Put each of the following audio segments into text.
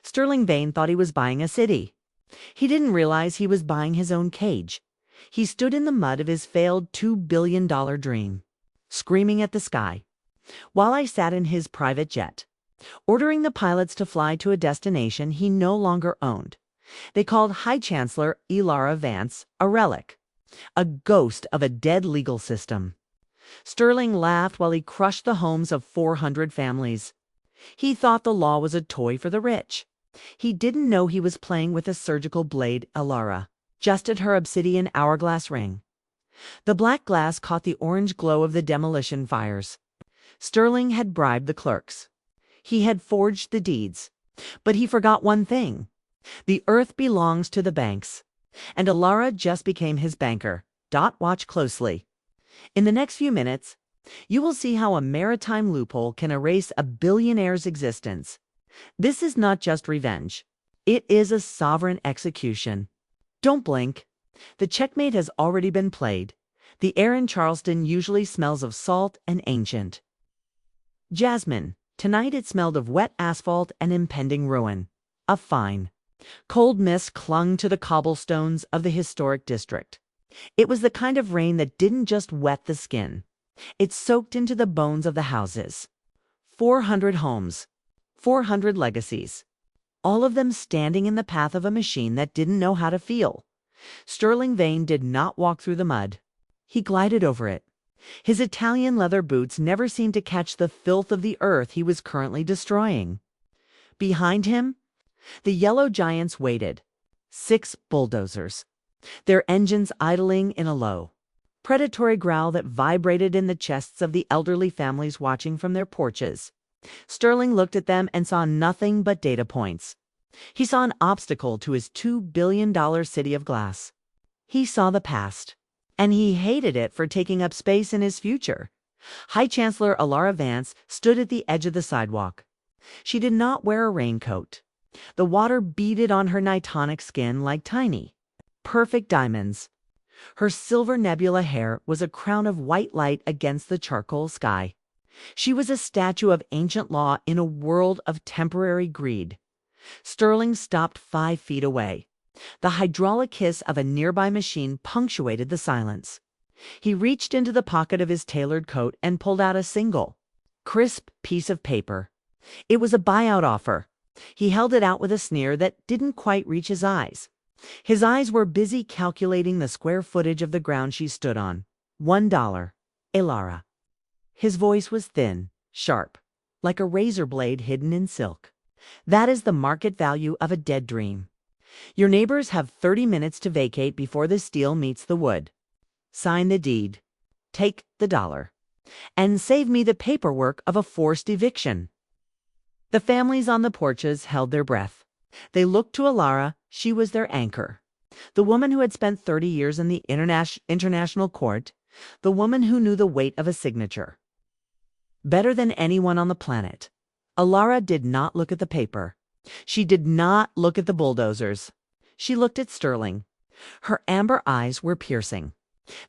Sterling Vane thought he was buying a city. He didn't realize he was buying his own cage. He stood in the mud of his failed $2 billion dream, screaming at the sky, while I sat in his private jet, ordering the pilots to fly to a destination he no longer owned. They called High-Chancellor Elara Vance a relic, a ghost of a dead legal system. Sterling laughed while he crushed the homes of 400 families. He thought the law was a toy for the rich. He didn't know he was playing with a surgical blade. Elara just at her Obsidian Hourglass Ring. The black glass caught the orange glow of the demolition fires. Sterling had bribed the clerks. He had forged the deeds. But he forgot one thing. The earth belongs to the banks. And Elara just became his banker. Watch closely. In the next few minutes, you will see how a maritime loophole can erase a billionaire's existence. This is not just revenge. It is a sovereign execution. Don't blink. The checkmate has already been played. The air in Charleston usually smells of salt and ancient jasmine. Tonight it smelled of wet asphalt and impending ruin. A fine, cold mist clung to the cobblestones of the historic district. It was the kind of rain that didn't just wet the skin. It soaked into the bones of the houses. 400 homes, 400 legacies, all of them standing in the path of a machine that didn't know how to feel. Sterling Vane did not walk through the mud. He glided over it. His Italian leather boots never seemed to catch the filth of the earth he was currently destroying. Behind him, the yellow giants waited. 6 bulldozers, their engines idling in a low, predatory growl that vibrated in the chests of the elderly families watching from their porches. Sterling looked at them and saw nothing but data points. He saw an obstacle to his $2 billion city of glass. He saw the past, and he hated it for taking up space in his future. High-Chancellor Elara Vance stood at the edge of the sidewalk. She did not wear a raincoat. The water beaded on her nitonic skin like tiny, perfect diamonds. Her silver nebula hair was a crown of white light against the charcoal sky. She was a statue of ancient law in a world of temporary greed. Sterling stopped 5 feet away. The hydraulic hiss of a nearby machine punctuated the silence. He reached into the pocket of his tailored coat and pulled out a single, crisp piece of paper. It was a buyout offer. He held it out with a sneer that didn't quite reach his eyes. His eyes were busy calculating the square footage of the ground she stood on. $1. Elara. His voice was thin, sharp, like a razor blade hidden in silk. That is the market value of a dead dream. Your neighbors have 30 minutes to vacate before the steel meets the wood. Sign the deed. Take the $1. And save me the paperwork of a forced eviction. The families on the porches held their breath. They looked to Elara. She was their anchor. The woman who had spent 30 years in the international court. The woman who knew the weight of a signature better than anyone on the planet. Elara did not look at the paper. She did not look at the bulldozers. She looked at Sterling. Her amber eyes were piercing.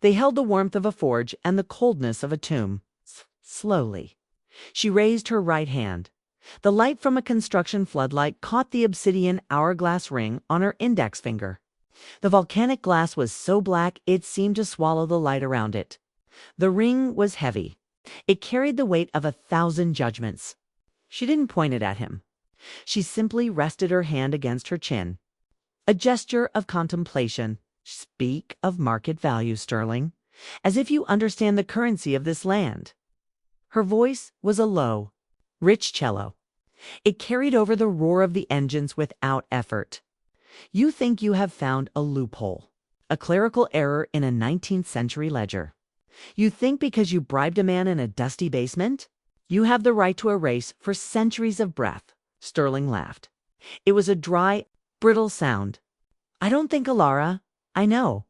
They held the warmth of a forge and the coldness of a tomb. Slowly, she raised her right hand. The light from a construction floodlight caught the obsidian hourglass ring on her index finger. The volcanic glass was so black it seemed to swallow the light around it. The ring was heavy. It carried the weight of 1,000 judgments. She didn't point it at him. She simply rested her hand against her chin. A gesture of contemplation. Speak of market value, Sterling, as if you understand the currency of this land. Her voice was a low, rich cello. It carried over the roar of the engines without effort. You think you have found a loophole, a clerical error in a 19th century ledger. You think because you bribed a man in a dusty basement, you have the right to erase for centuries of breath. Sterling laughed. It was a dry, brittle sound. I don't think, Elara. I know.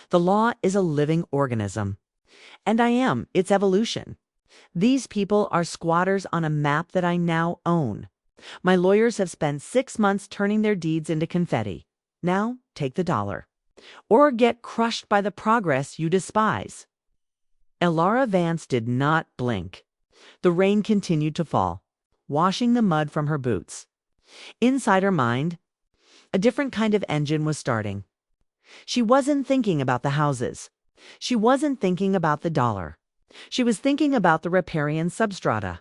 The law is a living organism. And I am its evolution. These people are squatters on a map that I now own. My lawyers have spent 6 months turning their deeds into confetti. Now take the $1. Or get crushed by the progress you despise. Elara Vance did not blink. The rain continued to fall, washing the mud from her boots. Inside her mind, a different kind of engine was starting. She wasn't thinking about the houses. She wasn't thinking about the dollar. She was thinking about the Riparian Sub-Strata.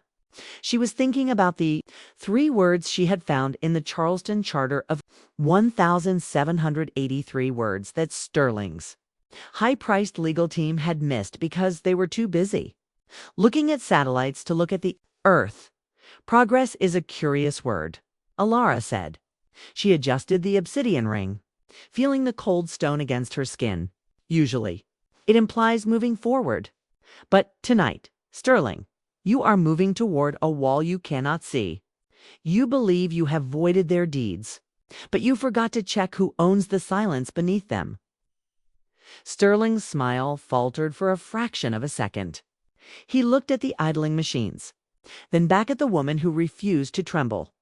She was thinking about the 3 words she had found in the Charleston Charter of 1,783 words that Sterling's high-priced legal team had missed because they were too busy looking at satellites to look at the Earth. Progress is a curious word, Elara said. She adjusted the obsidian ring, feeling the cold stone against her skin. Usually, it implies moving forward. But tonight, Sterling, you are moving toward a wall you cannot see. You believe you have voided their deeds, but you forgot to check who owns the silence beneath them. Sterling's smile faltered for a fraction of a second. He looked at the idling machines, then back at the woman who refused to tremble.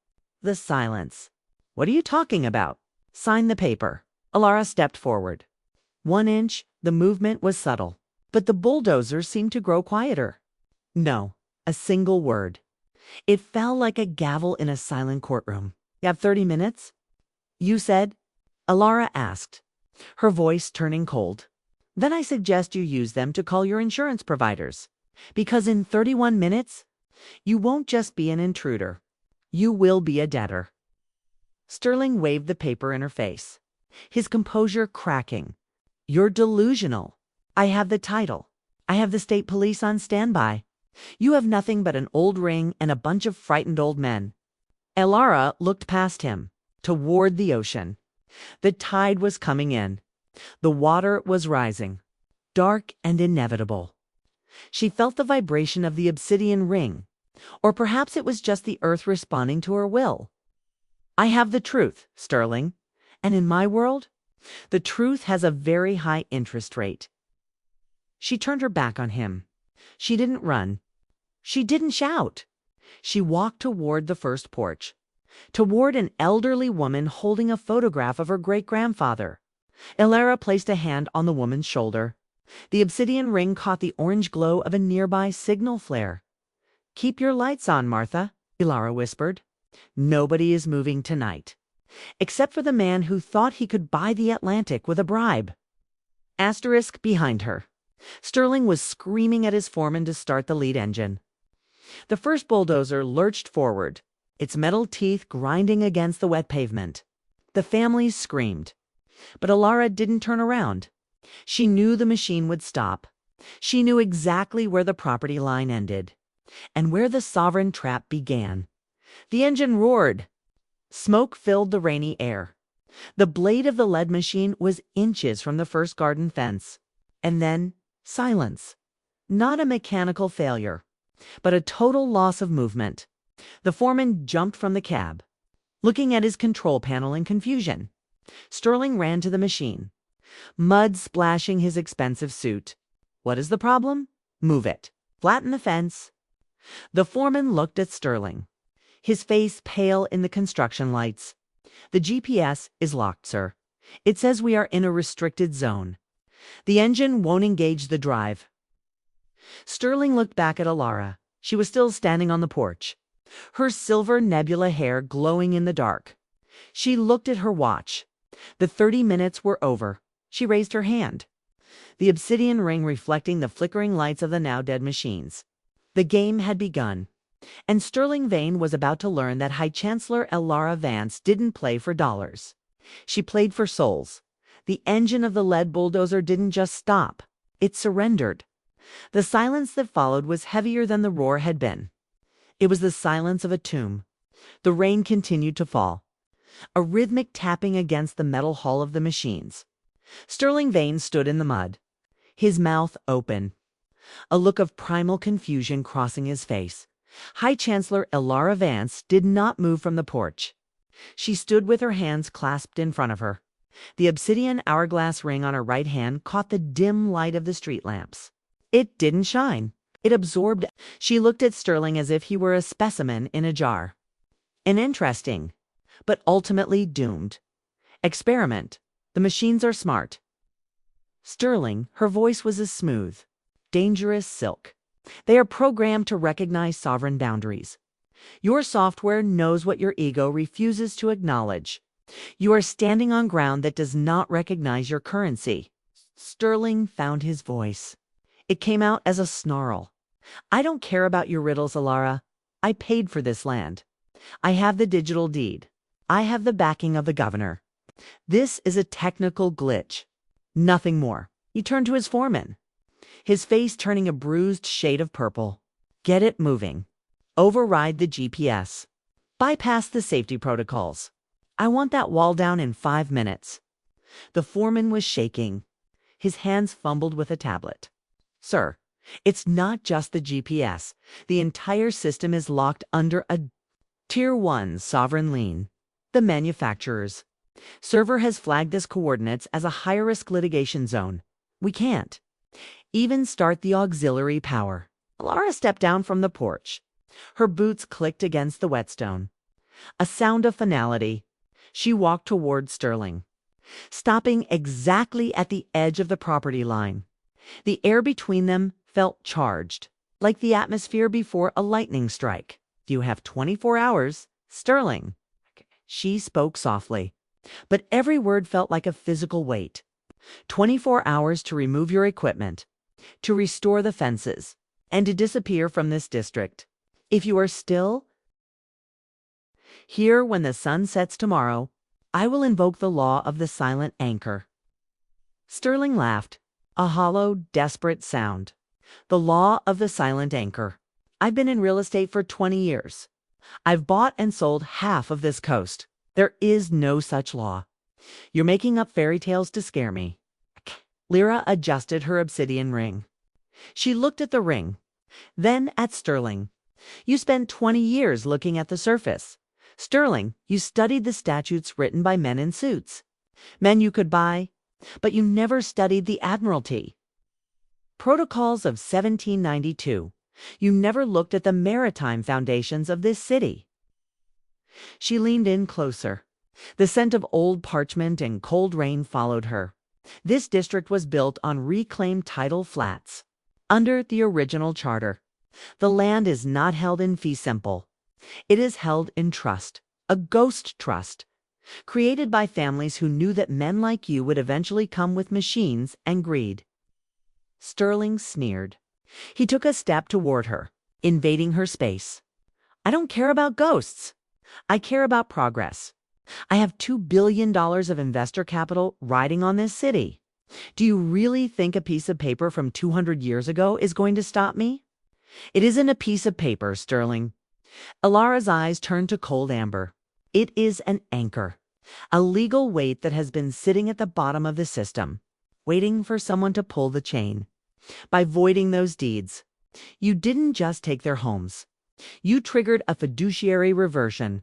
The silence. What are you talking about? Sign the paper. Elara stepped forward. 1 inch, the movement was subtle, but the bulldozer seemed to grow quieter. No, a single word. It fell like a gavel in a silent courtroom. You have 30 minutes? You said? Elara asked, her voice turning cold. Then I suggest you use them to call your insurance providers. Because in 31 minutes, you won't just be an intruder. You will be a debtor. Sterling waved the paper in her face, his composure cracking. You're delusional. I have the title. I have the state police on standby. You have nothing but an old ring and a bunch of frightened old men. Elara looked past him, toward the ocean. The tide was coming in. The water was rising, dark and inevitable. She felt the vibration of the obsidian ring, or perhaps it was just the earth responding to her will. I have the truth, Sterling, and in my world, the truth has a very high interest rate. She turned her back on him. She didn't run. She didn't shout. She walked toward the first porch, toward an elderly woman holding a photograph of her great-grandfather. Elara placed a hand on the woman's shoulder. The obsidian ring caught the orange glow of a nearby signal flare. Keep your lights on, Martha, Elara whispered. Nobody is moving tonight, except for the man who thought he could buy the Atlantic with a bribe. Asterisk behind her. Sterling was screaming at his foreman to start the lead engine. The first bulldozer lurched forward, its metal teeth grinding against the wet pavement. The family screamed, but Elara didn't turn around. She knew the machine would stop. She knew exactly where the property line ended, and where the sovereign trap began. The engine roared. Smoke filled the rainy air. The blade of the lead machine was inches from the first garden fence. And then silence. Not a mechanical failure, but a total loss of movement. The foreman jumped from the cab, looking at his control panel in confusion. Sterling ran to the machine, mud splashing his expensive suit. What is the problem? Move it. Flatten the fence. The foreman looked at Sterling, his face pale in the construction lights. The GPS is locked, sir. It says we are in a restricted zone. The engine won't engage the drive. Sterling looked back at Elara. She was still standing on the porch, her silver nebula hair glowing in the dark. She looked at her watch. The 30 minutes were over. She raised her hand, the obsidian ring reflecting the flickering lights of the now-dead machines. The game had begun, and Sterling Vane was about to learn that High-Chancellor Elara Vance didn't play for dollars. She played for souls. The engine of the lead bulldozer didn't just stop. It surrendered. The silence that followed was heavier than the roar had been. It was the silence of a tomb. The rain continued to fall, a rhythmic tapping against the metal hull of the machines. Sterling Vane stood in the mud, his mouth open, a look of primal confusion crossing his face. High-Chancellor Elara Vance did not move from the porch. She stood with her hands clasped in front of her. The obsidian hourglass ring on her right hand caught the dim light of the street lamps. It didn't shine. It absorbed. She looked at Sterling as if he were a specimen in a jar. An interesting, but ultimately doomed experiment. The machines are smart. Sterling, her voice was as smooth, dangerous silk. They are programmed to recognize sovereign boundaries. Your software knows what your ego refuses to acknowledge. You are standing on ground that does not recognize your currency. Sterling found his voice. It came out as a snarl. I don't care about your riddles, Elara. I paid for this land. I have the digital deed. I have the backing of the governor. This is a technical glitch. Nothing more. He turned to his foreman, his face turning a bruised shade of purple. Get it moving. Override the GPS. Bypass the safety protocols. I want that wall down in 5 minutes. The foreman was shaking. His hands fumbled with a tablet. Sir, it's not just the GPS. The entire system is locked under a Tier 1 sovereign lien. The manufacturers. Server has flagged this coordinates as a high-risk litigation zone. We can't even start the auxiliary power. Elara stepped down from the porch. Her boots clicked against the whetstone. A sound of finality. She walked toward Sterling, stopping exactly at the edge of the property line. The air between them felt charged, like the atmosphere before a lightning strike. You have 24 hours, Sterling. She spoke softly, but every word felt like a physical weight. 24 hours to remove your equipment, to restore the fences, and to disappear from this district. If you are still here when the sun sets tomorrow, I will invoke the law of the silent anchor. Sterling laughed, a hollow, desperate sound. The law of the silent anchor. I've been in real estate for 20 years. I've bought and sold half of this coast. There is no such law. You're making up fairy tales to scare me. Lyra adjusted her obsidian ring. She looked at the ring, then at Sterling. You spent 20 years looking at the surface. Sterling, you studied the statutes written by men in suits. Men you could buy, but you never studied the Admiralty. Protocols of 1792. You never looked at the maritime foundations of this city. She leaned in closer. The scent of old parchment and cold rain followed her. This district was built on reclaimed tidal flats. Under the original charter, the land is not held in fee simple. It is held in trust, a ghost trust, created by families who knew that men like you would eventually come with machines and greed. Sterling sneered. He took a step toward her, invading her space. I don't care about ghosts. I care about progress. I have $2 billion of investor capital riding on this city. Do you really think a piece of paper from 200 years ago is going to stop me? It isn't a piece of paper, Sterling. Elara's eyes turned to cold amber. It is an anchor, a legal weight that has been sitting at the bottom of the system, waiting for someone to pull the chain. By voiding those deeds, you didn't just take their homes. You triggered a fiduciary reversion.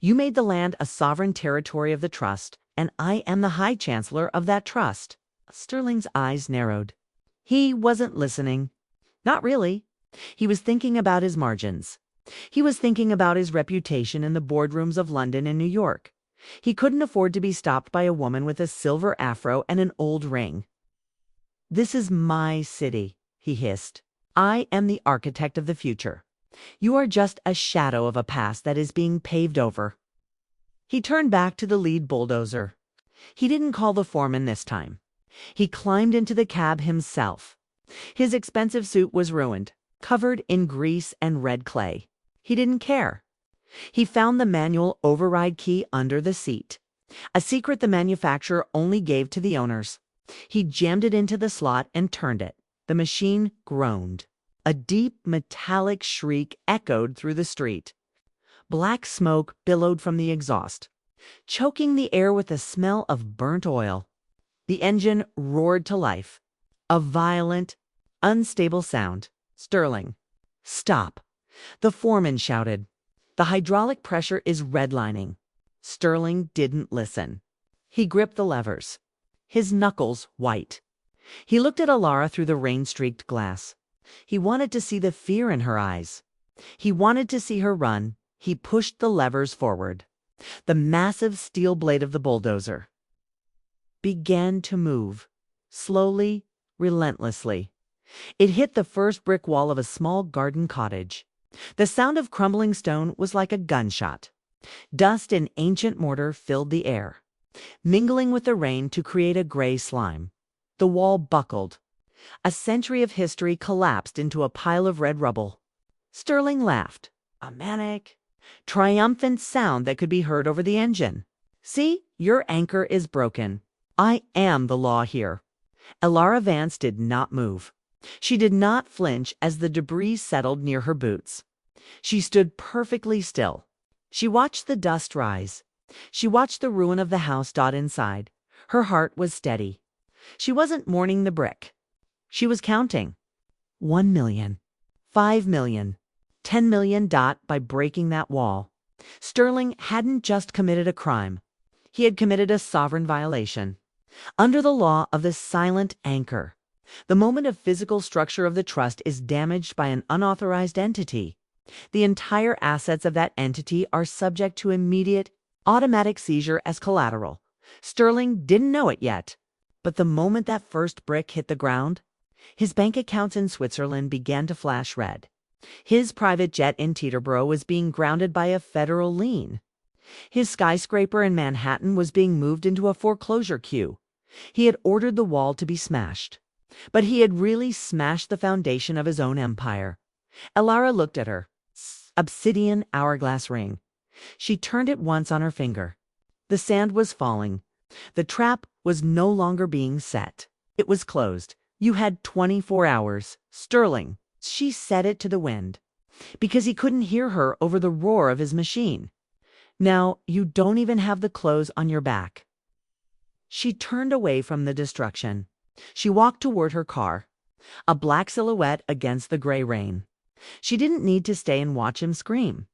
You made the land a sovereign territory of the trust, and I am the High-Chancellor of that trust. Sterling's eyes narrowed. He wasn't listening. Not really. He was thinking about his margins. He was thinking about his reputation in the boardrooms of London and New York. He couldn't afford to be stopped by a woman with a silver afro and an old ring. This is my city, he hissed. I am the architect of the future. You are just a shadow of a past that is being paved over. He turned back to the lead bulldozer. He didn't call the foreman this time. He climbed into the cab himself. His expensive suit was ruined, covered in grease and red clay. He didn't care. He found the manual override key under the seat, a secret the manufacturer only gave to the owners. He jammed it into the slot and turned it. The machine groaned. A deep, metallic shriek echoed through the street. Black smoke billowed from the exhaust, choking the air with the smell of burnt oil. The engine roared to life. A violent, unstable sound. Sterling, stop. The foreman shouted. The hydraulic pressure is redlining. Sterling didn't listen. He gripped the levers, his knuckles white. He looked at Elara through the rain-streaked glass. He wanted to see the fear in her eyes. He wanted to see her run. He pushed the levers forward. The massive steel blade of the bulldozer began to move, slowly, relentlessly. It hit the first brick wall of a small garden cottage. The sound of crumbling stone was like a gunshot. Dust and ancient mortar filled the air, mingling with the rain to create a gray slime. The wall buckled. A century of history collapsed into a pile of red rubble. Sterling laughed, a manic, triumphant sound that could be heard over the engine. "See, your anchor is broken. I am the law here." Elara Vance did not move. She did not flinch as the debris settled near her boots. She stood perfectly still. She watched the dust rise. She watched the ruin of the house dot inside. Her heart was steady. She wasn't mourning the brick. She was counting. 1 million, 5 million, 10 million dot by breaking that wall. Sterling hadn't just committed a crime. He had committed a sovereign violation. Under the law of the silent anchor, the moment a physical structure of the trust is damaged by an unauthorized entity, the entire assets of that entity are subject to immediate, automatic seizure as collateral. Sterling didn't know it yet, but the moment that first brick hit the ground, his bank accounts in Switzerland began to flash red. His private jet in Teterboro was being grounded by a federal lien. His skyscraper in Manhattan was being moved into a foreclosure queue. He had ordered the wall to be smashed, but he had really smashed the foundation of his own empire. Elara looked at her. Obsidian Hourglass Ring. She turned it once on her finger. The sand was falling. The trap was no longer being set. It was closed. "You had 24 hours, Sterling." She said it to the wind, because he couldn't hear her over the roar of his machine. "Now you don't even have the clothes on your back." She turned away from the destruction. She walked toward her car, a black silhouette against the gray rain. She didn't need to stay and watch him scream.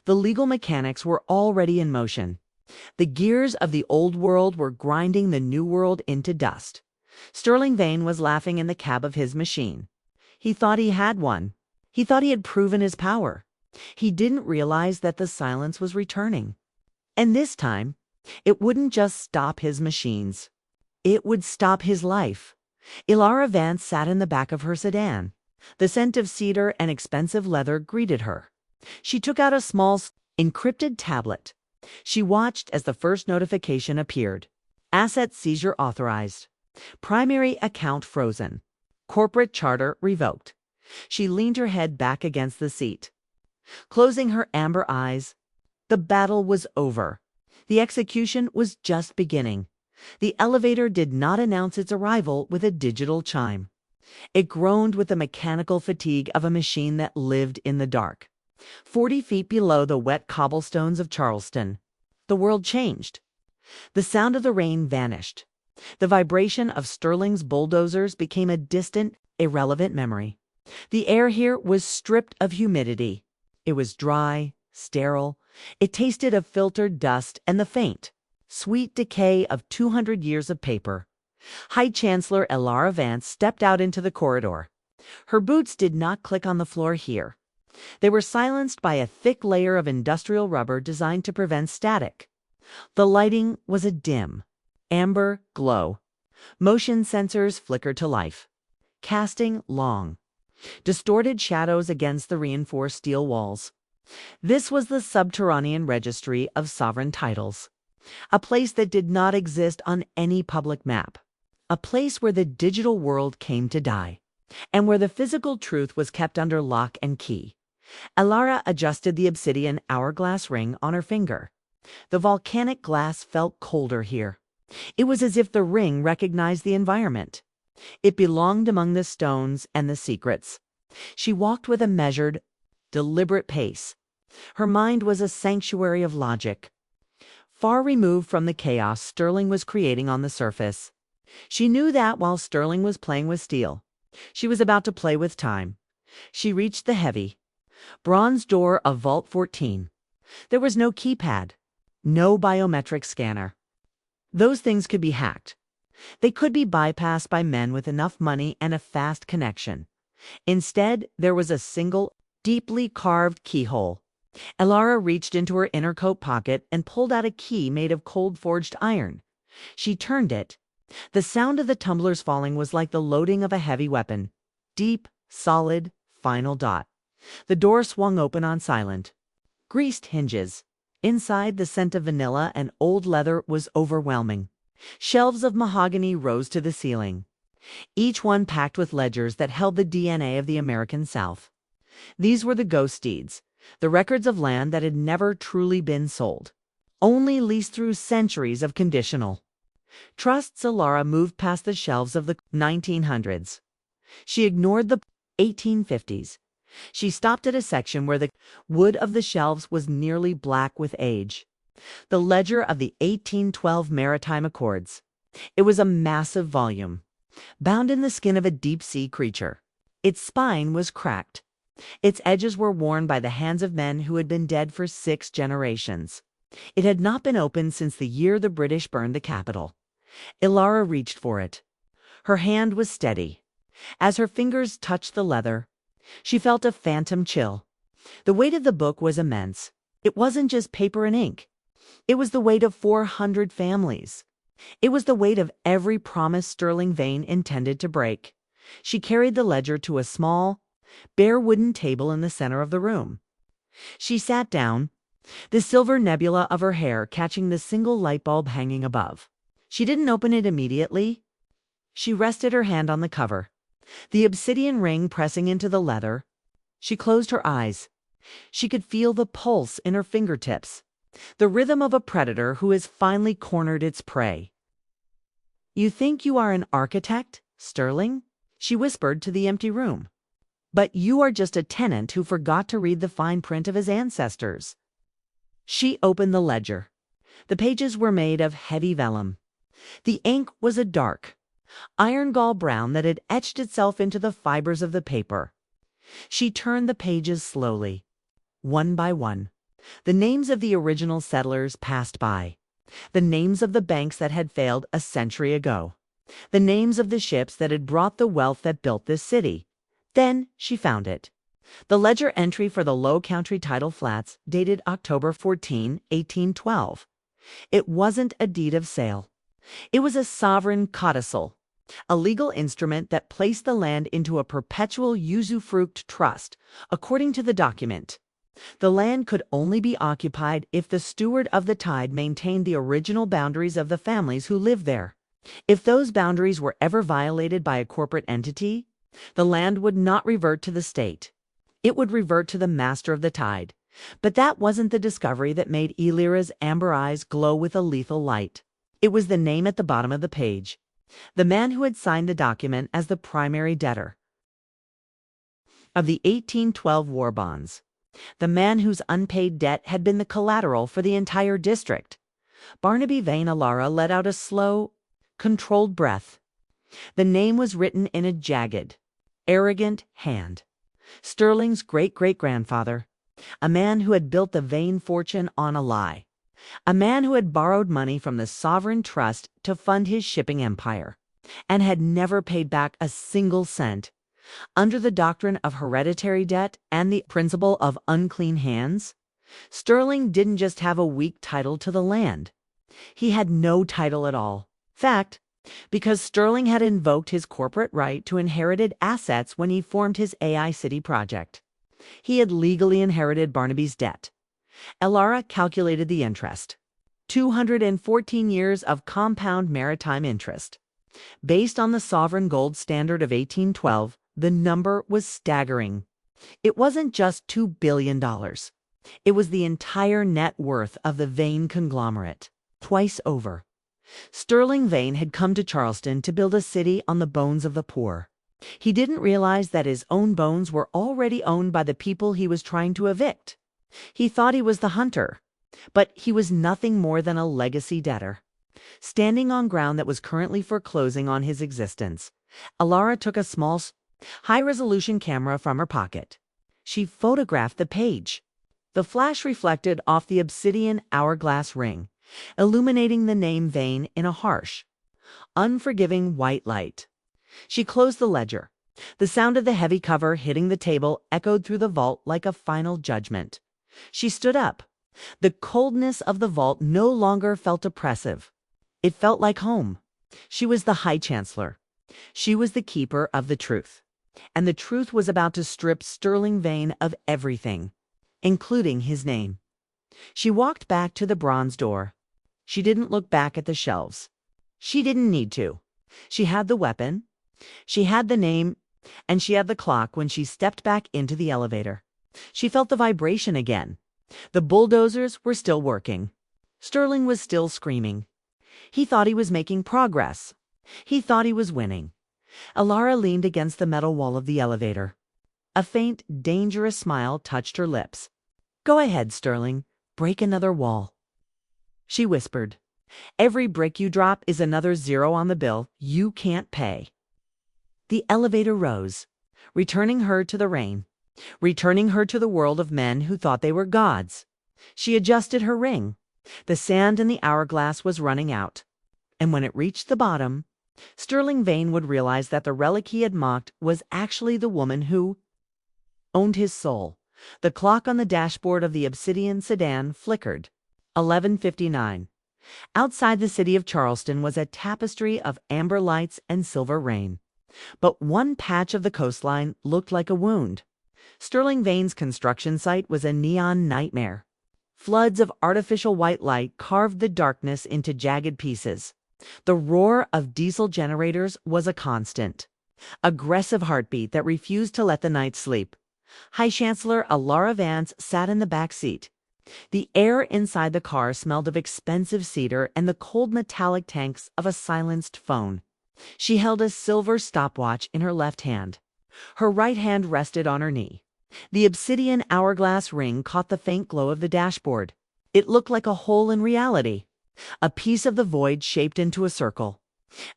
The legal mechanics were already in motion. The gears of the old world were grinding the new world into dust. Sterling Vane was laughing in the cab of his machine. He thought he had one. He thought he had proven his power. He didn't realize that the silence was returning. And this time, it wouldn't just stop his machines. It would stop his life. Elara Vance sat in the back of her sedan. The scent of cedar and expensive leather greeted her. She took out a small, encrypted tablet. She watched as the first notification appeared. Asset seizure authorized. Primary account frozen. Corporate charter revoked. She leaned her head back against the seat, closing her amber eyes. The battle was over. The execution was just beginning. The elevator did not announce its arrival with a digital chime. It groaned with the mechanical fatigue of a machine that lived in the dark. 40 feet below the wet cobblestones of Charleston, the world changed. The sound of the rain vanished. The vibration of Sterling's bulldozers became a distant, irrelevant memory. The air here was stripped of humidity. It was dry, sterile. It tasted of filtered dust and the faint, sweet decay of 200 years of paper. High-Chancellor Elara Vance stepped out into the corridor. Her boots did not click on the floor here. They were silenced by a thick layer of industrial rubber designed to prevent static. The lighting was a dim, amber glow. Motion sensors flickered to life, casting long, distorted shadows against the reinforced steel walls. This was the subterranean registry of sovereign titles, a place that did not exist on any public map, a place where the digital world came to die, and where the physical truth was kept under lock and key. Elara adjusted the obsidian hourglass ring on her finger. The volcanic glass felt colder here. It was as if the ring recognized the environment. It belonged among the stones and the secrets. She walked with a measured, deliberate pace. Her mind was a sanctuary of logic, far removed from the chaos Sterling was creating on the surface. She knew that while Sterling was playing with steel, she was about to play with time. She reached the heavy, bronze door of Vault 14. There was no keypad, no biometric scanner. Those things could be hacked. They could be bypassed by men with enough money and a fast connection. Instead, there was a single, deeply carved keyhole. Elara reached into her inner coat pocket and pulled out a key made of cold-forged iron. She turned it. The sound of the tumblers falling was like the loading of a heavy weapon. Deep, solid, final dot. The door swung open on silent, greased hinges. Inside, the scent of vanilla and old leather was overwhelming. Shelves of mahogany rose to the ceiling, each one packed with ledgers that held the DNA of the American South. These were the ghost deeds, the records of land that had never truly been sold, only leased through centuries of conditional trusts. Elara moved past the shelves of the 1900s. She ignored the 1850s. She stopped at a section where the wood of the shelves was nearly black with age. The ledger of the 1812 Maritime Accords. It was a massive volume, bound in the skin of a deep-sea creature. Its spine was cracked. Its edges were worn by the hands of men who had been dead for 6 generations. It had not been opened since the year the British burned the capital. Elara reached for it. Her hand was steady. As her fingers touched the leather, she felt a phantom chill. The weight of the book was immense. It wasn't just paper and ink. It was the weight of 400 families. It was the weight of every promise Sterling Vane intended to break. She carried the ledger to a small, bare wooden table in the center of the room. She sat down, the silver nebula of her hair catching the single light bulb hanging above. She didn't open it immediately. She rested her hand on the cover, the obsidian ring pressing into the leather. She closed her eyes. She could feel the pulse in her fingertips, the rhythm of a predator who has finally cornered its prey. "You think you are an architect, Sterling?" she whispered to the empty room. "But you are just a tenant who forgot to read the fine print of his ancestors." She opened the ledger. The pages were made of heavy vellum. The ink was a dark, iron-gall brown that had etched itself into the fibers of the paper. She turned the pages slowly. One by one, the names of the original settlers passed by. The names of the banks that had failed a century ago. The names of the ships that had brought the wealth that built this city. Then she found it. The ledger entry for the Low Country Title Flats, dated October 14, 1812. It wasn't a deed of sale. It was a sovereign codicil, a legal instrument that placed the land into a perpetual usufruct trust. According to the document, the land could only be occupied if the steward of the tide maintained the original boundaries of the families who lived there. If those boundaries were ever violated by a corporate entity, the land would not revert to the state. It would revert to the master of the tide. But that wasn't the discovery that made Elara's amber eyes glow with a lethal light. It was the name at the bottom of the page. The man who had signed the document as the primary debtor of the 1812 war bonds. The man whose unpaid debt had been the collateral for the entire district. Barnaby Vane. Elara let out a slow, controlled breath. The name was written in a jagged, arrogant hand. Sterling's great-great-grandfather. A man who had built the Vane fortune on a lie. A man who had borrowed money from the sovereign trust to fund his shipping empire, and had never paid back a single cent. Under the doctrine of hereditary debt and the principle of unclean hands, Sterling didn't just have a weak title to the land. He had no title at all. Fact, because Sterling had invoked his corporate right to inherited assets when he formed his AI City project. He had legally inherited Barnaby's debt. Elara calculated the interest. 214 years of compound maritime interest. Based on the sovereign gold standard of 1812, the number was staggering. It wasn't just $2 billion. It was the entire net worth of the Vane conglomerate. Twice over, Sterling Vane had come to Charleston to build a city on the bones of the poor. He didn't realize that his own bones were already owned by the people he was trying to evict. He thought he was the hunter, but he was nothing more than a legacy debtor, standing on ground that was currently foreclosing on his existence. Elara took a small, high-resolution camera from her pocket. She photographed the page. The flash reflected off the Obsidian Hourglass Ring, illuminating the name Vane in a harsh, unforgiving white light. She closed the ledger. The sound of the heavy cover hitting the table echoed through the vault like a final judgment. She stood up. The coldness of the vault no longer felt oppressive. It felt like home. She was the High-Chancellor. She was the keeper of the truth. and the truth was about to strip Sterling Vane of everything, including his name. She walked back to the bronze door. She didn't look back at the shelves. She didn't need to. She had the weapon, she had the name, and she had the clock when she stepped back into the elevator. She felt the vibration again. The bulldozers were still working. Sterling was still screaming. He thought he was making progress. He thought he was winning. Elara leaned against the metal wall of the elevator. A faint, dangerous smile touched her lips. "Go ahead, Sterling. Break another wall." She whispered, "Every brick you drop is another zero on the bill you can't pay." The elevator rose, returning her to the rain, returning her to the world of men who thought they were gods. She adjusted her ring. The sand in the hourglass was running out, and when it reached the bottom, Sterling Vane would realize that the relic he had mocked was actually the woman who owned his soul. The clock on the dashboard of the Obsidian sedan flickered. 11:59. Outside the city of Charleston was a tapestry of amber lights and silver rain. But one patch of the coastline looked like a wound. Sterling Vane's construction site was a neon nightmare. Floods of artificial white light carved the darkness into jagged pieces. The roar of diesel generators was a constant. Aggressive heartbeat that refused to let the night sleep. High-Chancellor Elara Vance sat in the back seat. The air inside the car smelled of expensive cedar and the cold metallic tanks of a silenced phone. She held a silver stopwatch in her left hand. Her right hand rested on her knee. The Obsidian Hourglass Ring caught the faint glow of the dashboard. It looked like a hole in reality, a piece of the void shaped into a circle.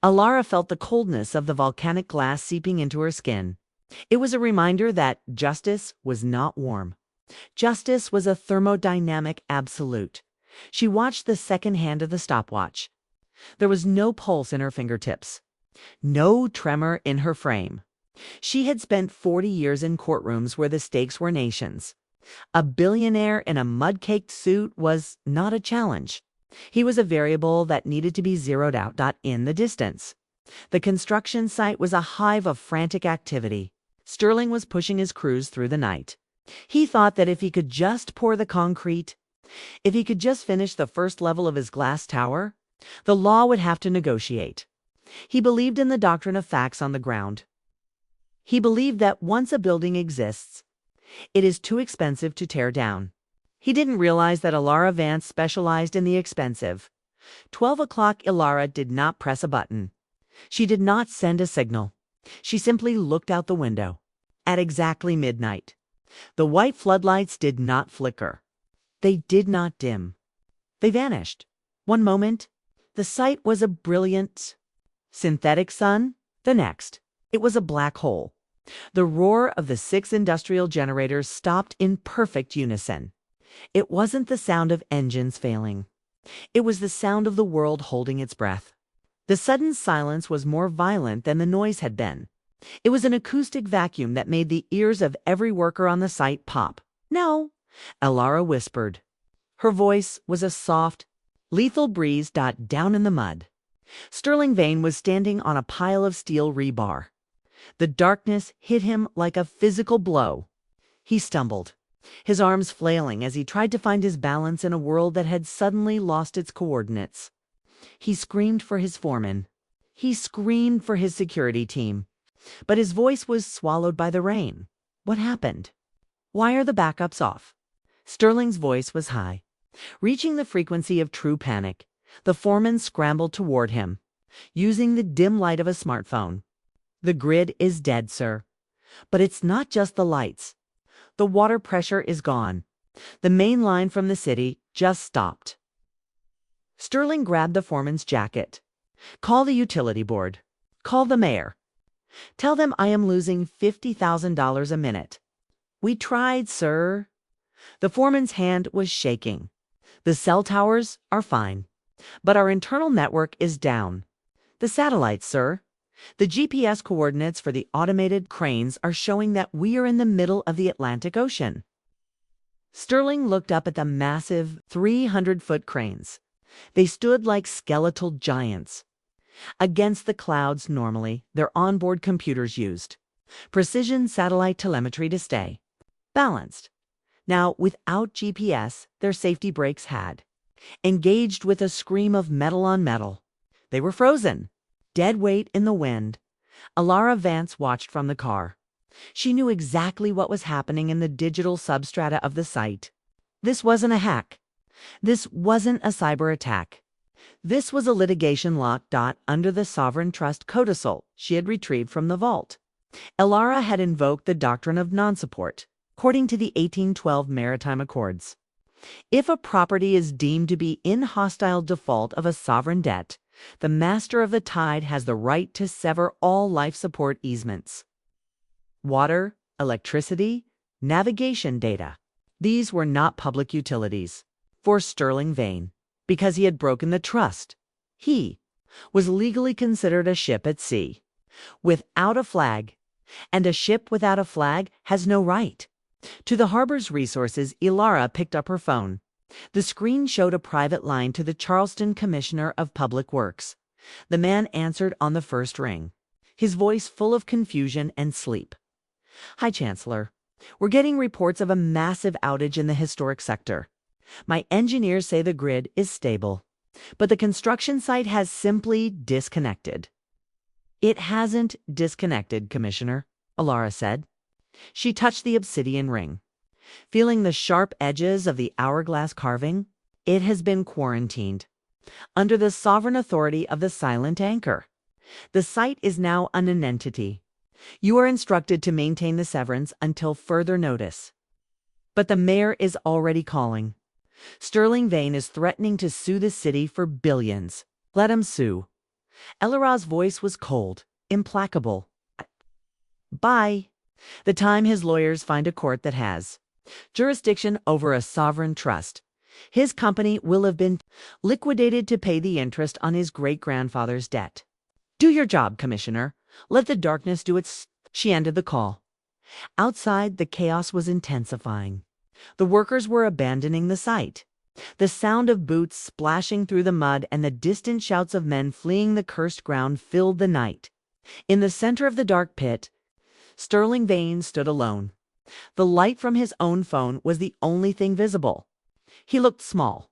Elara felt the coldness of the volcanic glass seeping into her skin. It was a reminder that justice was not warm. Justice was a thermodynamic absolute. She watched the second hand of the stopwatch. There was no pulse in her fingertips, no tremor in her frame. She had spent 40 years in courtrooms where the stakes were nations. A billionaire in a mud-caked suit was not a challenge. He was a variable that needed to be zeroed out in the distance. The construction site was a hive of frantic activity. Sterling was pushing his crews through the night. He thought that if he could just pour the concrete, if he could just finish the first level of his glass tower, the law would have to negotiate. He believed in the doctrine of facts on the ground. He believed that once a building exists, it is too expensive to tear down. He didn't realize that Elara Vance specialized in the expensive. 12 o'clock. Elara did not press a button. She did not send a signal. She simply looked out the window. At exactly midnight, the white floodlights did not flicker. They did not dim. They vanished. One moment, the site was a brilliant, synthetic sun. The next, it was a black hole. The roar of the 6 industrial generators stopped in perfect unison. It wasn't the sound of engines failing. It was the sound of the world holding its breath. The sudden silence was more violent than the noise had been. It was an acoustic vacuum that made the ears of every worker on the site pop. "No," Elara whispered. Her voice was a soft, lethal breeze down in the mud. Sterling Vane was standing on a pile of steel rebar. The darkness hit him like a physical blow. He stumbled, his arms flailing as he tried to find his balance in a world that had suddenly lost its coordinates. He screamed for his foreman. He screamed for his security team. But his voice was swallowed by the rain. What happened? Why are the backups off? Sterling's voice was high, reaching the frequency of true panic. The foreman scrambled toward him, using the dim light of a smartphone. "The grid is dead, sir. But it's not just the lights. The water pressure is gone. The main line from the city just stopped." Sterling grabbed the foreman's jacket. "Call the utility board. Call the mayor. Tell them I am losing $50,000 a minute." "We tried, sir." The foreman's hand was shaking. "The cell towers are fine, but our internal network is down. The satellites, sir. The GPS coordinates for the automated cranes are showing that we are in the middle of the Atlantic Ocean." Sterling looked up at the massive 300-foot cranes. They stood like skeletal giants against the clouds normally their onboard computers used. Precision satellite telemetry to stay balanced. Now, without GPS, their safety brakes had engaged with a scream of metal on metal. They were frozen, dead weight in the wind. Elara Vance watched from the car. She knew exactly what was happening in the digital substrata of the site. This wasn't a hack. This wasn't a cyber attack. This was a litigation lock under the sovereign trust codicil she had retrieved from the vault. Elara had invoked the doctrine of non-support, according to the 1812 Maritime Accords. If a property is deemed to be in hostile default of a sovereign debt, the master of the tide has the right to sever all life support easements. Water, electricity, navigation data. These were not public utilities. For Sterling Vane, because he had broken the trust, he was legally considered a ship at sea, without a flag, and a ship without a flag has no right. To the harbor's resources, Elara picked up her phone. The screen showed a private line to the Charleston Commissioner of Public Works. The man answered on the first ring, his voice full of confusion and sleep. High-Chancellor, we're getting reports of a massive outage in the historic sector. My engineers say the grid is stable, but the construction site has simply disconnected. It hasn't disconnected, Commissioner, Elara said. She touched the obsidian ring. Feeling the sharp edges of the hourglass carving, it has been quarantined under the sovereign authority of the silent anchor. The site is now an entity. You are instructed to maintain the severance until further notice. But the mayor is already calling. Sterling Vane is threatening to sue the city for billions. Let him sue. Elara's voice was cold, implacable. By the time his lawyers find a court that has jurisdiction over a sovereign trust, his company will have been liquidated to pay the interest on his great-grandfather's debt. Do your job, Commissioner. Let the darkness do its... She ended the call. Outside, the chaos was intensifying. The workers were abandoning the site. The sound of boots splashing through the mud and the distant shouts of men fleeing the cursed ground filled the night. In the center of the dark pit, Sterling Vane stood alone. The light from his own phone was the only thing visible. He looked small.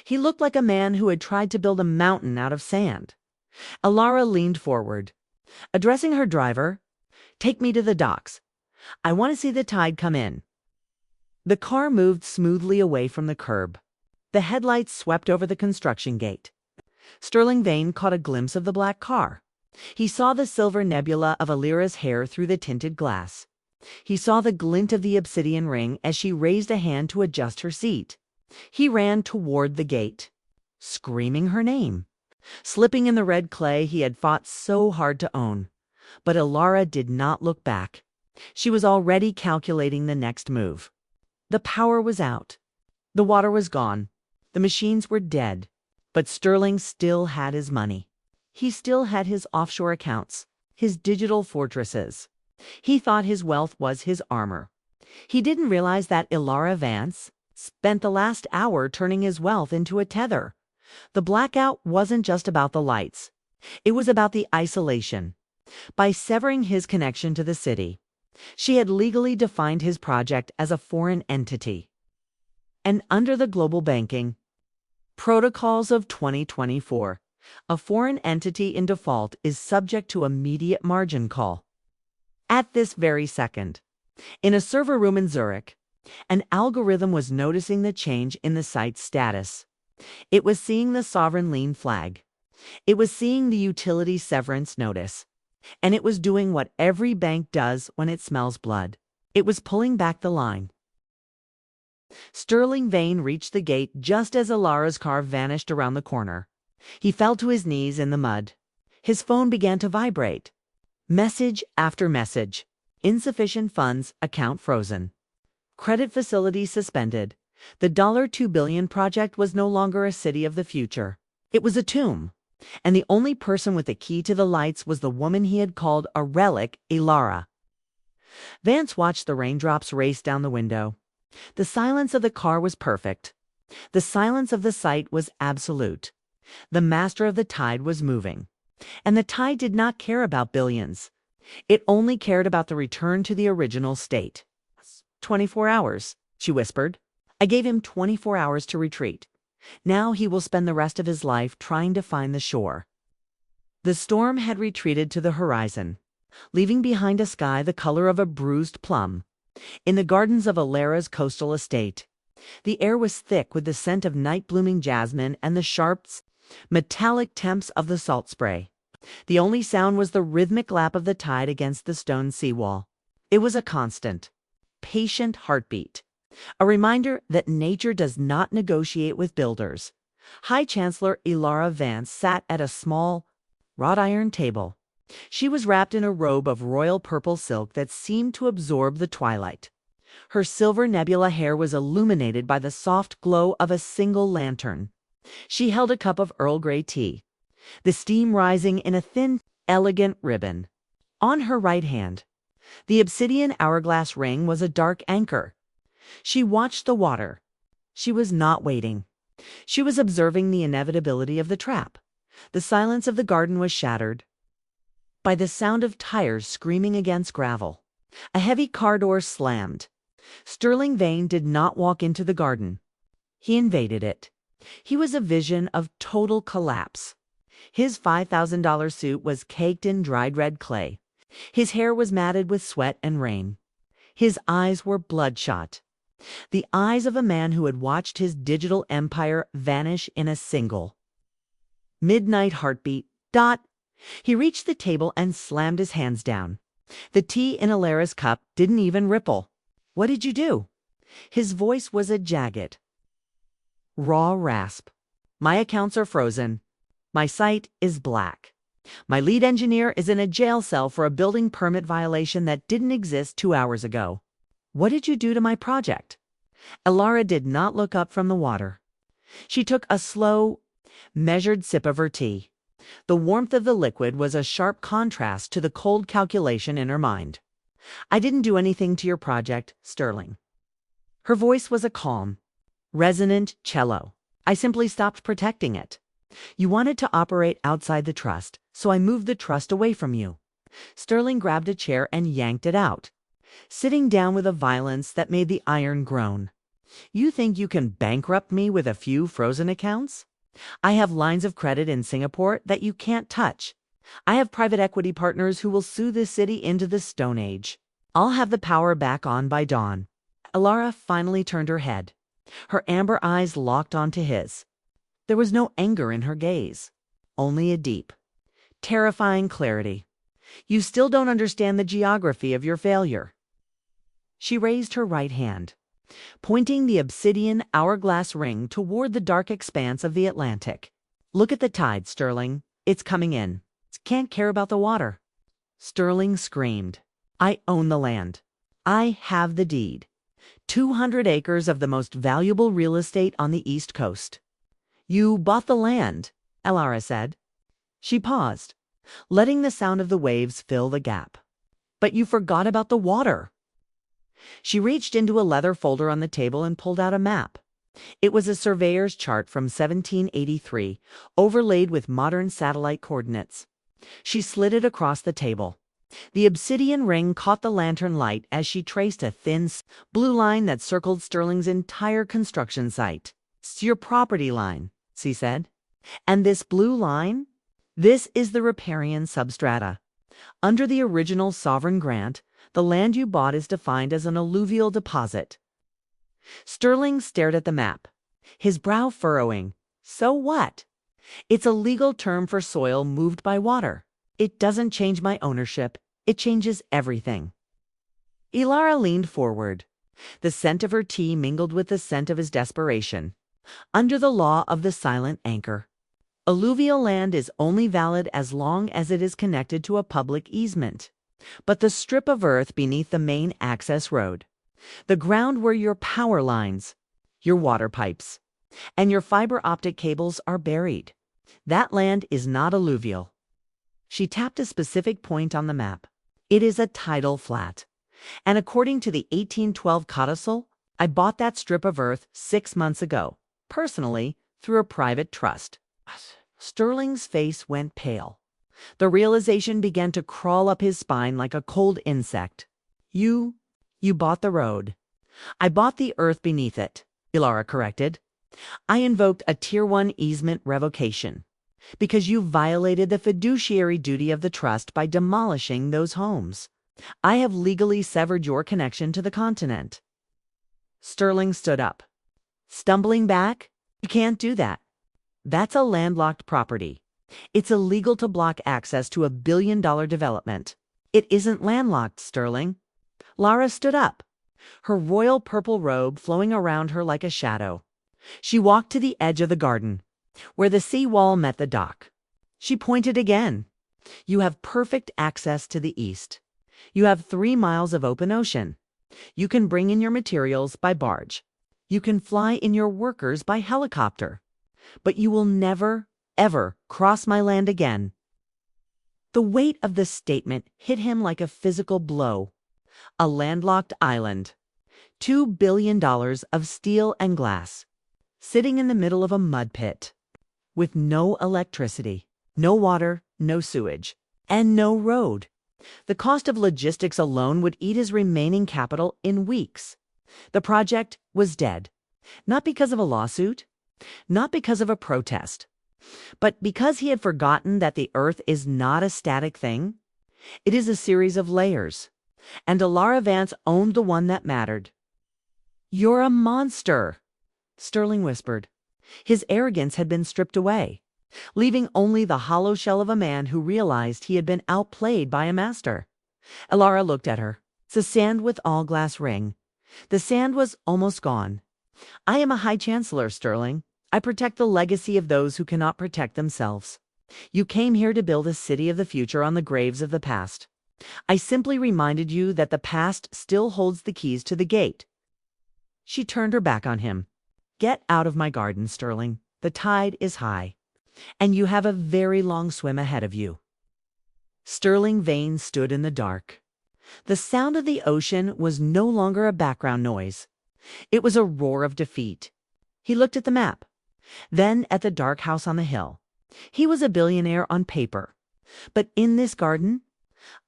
He looked like a man who had tried to build a mountain out of sand. Elara leaned forward. Addressing her driver, "Take me to the docks. I want to see the tide come in." The car moved smoothly away from the curb. The headlights swept over the construction gate. Sterling Vane caught a glimpse of the black car. He saw the silver nebula of Elara's hair through the tinted glass. He saw the glint of the obsidian ring as she raised a hand to adjust her seat. He ran toward the gate, screaming her name, slipping in the red clay he had fought so hard to own. But Elara did not look back. She was already calculating the next move. The power was out. The water was gone. The machines were dead. But Sterling still had his money. He still had his offshore accounts, his digital fortresses. He thought his wealth was his armor. He didn't realize that Elara Vance spent the last hour turning his wealth into a tether. The blackout wasn't just about the lights. It was about the isolation. By severing his connection to the city, she had legally defined his project as a foreign entity. And under the global banking protocols of 2024, a foreign entity in default is subject to immediate margin call. At this very second, in a server room in Zurich, an algorithm was noticing the change in the site's status. It was seeing the sovereign lien flag. It was seeing the utility severance notice. And it was doing what every bank does when it smells blood. It was pulling back the line. Sterling Vane reached the gate just as Elara's car vanished around the corner. He fell to his knees in the mud. His phone began to vibrate. Message after message. Insufficient funds, account frozen. Credit facility suspended. The $2 billion project was no longer a city of the future. It was a tomb. And the only person with the key to the lights was the woman he had called a relic, Elara. Vance watched the raindrops race down the window. The silence of the car was perfect. The silence of the site was absolute. The master of the tide was moving. And the tide did not care about billions. It only cared about the return to the original state. 24 hours, she whispered. I gave him 24 hours to retreat. Now he will spend the rest of his life trying to find the shore. The storm had retreated to the horizon, leaving behind a sky the color of a bruised plum. In the gardens of Elara's coastal estate, the air was thick with the scent of night-blooming jasmine and the sharp, metallic temps of the salt spray. The only sound was the rhythmic lap of the tide against the stone seawall. It was a constant, patient heartbeat, a reminder that nature does not negotiate with builders. High-Chancellor Elara Vance sat at a small, wrought-iron table. She was wrapped in a robe of royal purple silk that seemed to absorb the twilight. Her silver nebula hair was illuminated by the soft glow of a single lantern. She held a cup of Earl Grey tea, the steam rising in a thin, elegant ribbon. On her right hand, the Obsidian Hourglass Ring was a dark anchor. She watched the water. She was not waiting. She was observing the inevitability of the trap. The silence of the garden was shattered by the sound of tires screaming against gravel. A heavy car door slammed. Sterling Vane did not walk into the garden. He invaded it. He was a vision of total collapse. His $5,000 suit was caked in dried red clay. His hair was matted with sweat and rain. His eyes were bloodshot. The eyes of a man who had watched his digital empire vanish in a single midnight heartbeat. Dot! He reached the table and slammed his hands down. The tea in Elara's cup didn't even ripple. What did you do? His voice was a jagged, raw rasp. My accounts are frozen. My site is black. My lead engineer is in a jail cell for a building permit violation that didn't exist 2 hours ago. What did you do to my project? Elara did not look up from the water. She took a slow, measured sip of her tea. The warmth of the liquid was a sharp contrast to the cold calculation in her mind. I didn't do anything to your project, Sterling. Her voice was a calm, resonant cello. I simply stopped protecting it. You wanted to operate outside the trust, so I moved the trust away from you. Sterling grabbed a chair and yanked it out, sitting down with a violence that made the iron groan. You think you can bankrupt me with a few frozen accounts? I have lines of credit in Singapore that you can't touch. I have private equity partners who will sue this city into the Stone Age. I'll have the power back on by dawn. Elara finally turned her head. Her amber eyes locked onto his. There was no anger in her gaze, only a deep, terrifying clarity. You still don't understand the geography of your failure. She raised her right hand, pointing the obsidian hourglass ring toward the dark expanse of the Atlantic. Look at the tide, Sterling. It's coming in. Can't care about the water. Sterling screamed. I own the land. I have the deed. 200 acres of the most valuable real estate on the East Coast. You bought the land, Elara said. She paused, letting the sound of the waves fill the gap. But you forgot about the water. She reached into a leather folder on the table and pulled out a map. It was a surveyor's chart from 1783, overlaid with modern satellite coordinates. She slid it across the table. The obsidian ring caught the lantern light as she traced a thin, blue line that circled Sterling's entire construction site. It's your property line, she said. And this blue line? This is the Riparian Sub-Strata. Under the original sovereign grant, the land you bought is defined as an alluvial deposit. Sterling stared at the map, his brow furrowing. So what? It's a legal term for soil moved by water. It doesn't change my ownership. It changes everything. Elara leaned forward. The scent of her tea mingled with the scent of his desperation. Under the law of the silent anchor, alluvial land is only valid as long as it is connected to a public easement. But the strip of earth beneath the main access road, the ground where your power lines, your water pipes, and your fiber optic cables are buried, that land is not alluvial. She tapped a specific point on the map. It is a tidal flat. And according to the 1812 codicil, I bought that strip of earth 6 months ago, personally, through a private trust. Sterling's face went pale. The realization began to crawl up his spine like a cold insect. You bought the road. I bought the earth beneath it, Elara corrected. I invoked a Tier 1 easement revocation because you violated the fiduciary duty of the trust by demolishing those homes. I have legally severed your connection to the continent. Sterling stood up. Stumbling back? You can't do that. That's a landlocked property. It's illegal to block access to a billion-dollar development. It isn't landlocked, Sterling. Lara stood up, her royal purple robe flowing around her like a shadow. She walked to the edge of the garden, where the sea wall met the dock. She pointed again. You have perfect access to the east. You have 3 miles of open ocean. You can bring in your materials by barge. You can fly in your workers by helicopter. But you will never, ever cross my land again. The weight of the statement hit him like a physical blow. A landlocked island. $2 billion of steel and glass. Sitting in the middle of a mud pit. With no electricity, no water, no sewage, and no road. The cost of logistics alone would eat his remaining capital in weeks. The project was dead. Not because of a lawsuit, not because of a protest, but because he had forgotten that the earth is not a static thing. It is a series of layers, and Elara Vance owned the one that mattered. "You're a monster," Sterling whispered. His arrogance had been stripped away, leaving only the hollow shell of a man who realized he had been outplayed by a master. Elara looked at her. "It's a sand with all-glass ring." The sand was almost gone. "I am a High-Chancellor, Sterling. I protect the legacy of those who cannot protect themselves. You came here to build a city of the future on the graves of the past. I simply reminded you that the past still holds the keys to the gate." She turned her back on him. "Get out of my garden, Sterling. The tide is high, and you have a very long swim ahead of you." Sterling Vane stood in the dark. The sound of the ocean was no longer a background noise. It was a roar of defeat. He looked at the map, then at the dark house on the hill. He was a billionaire on paper, but in this garden,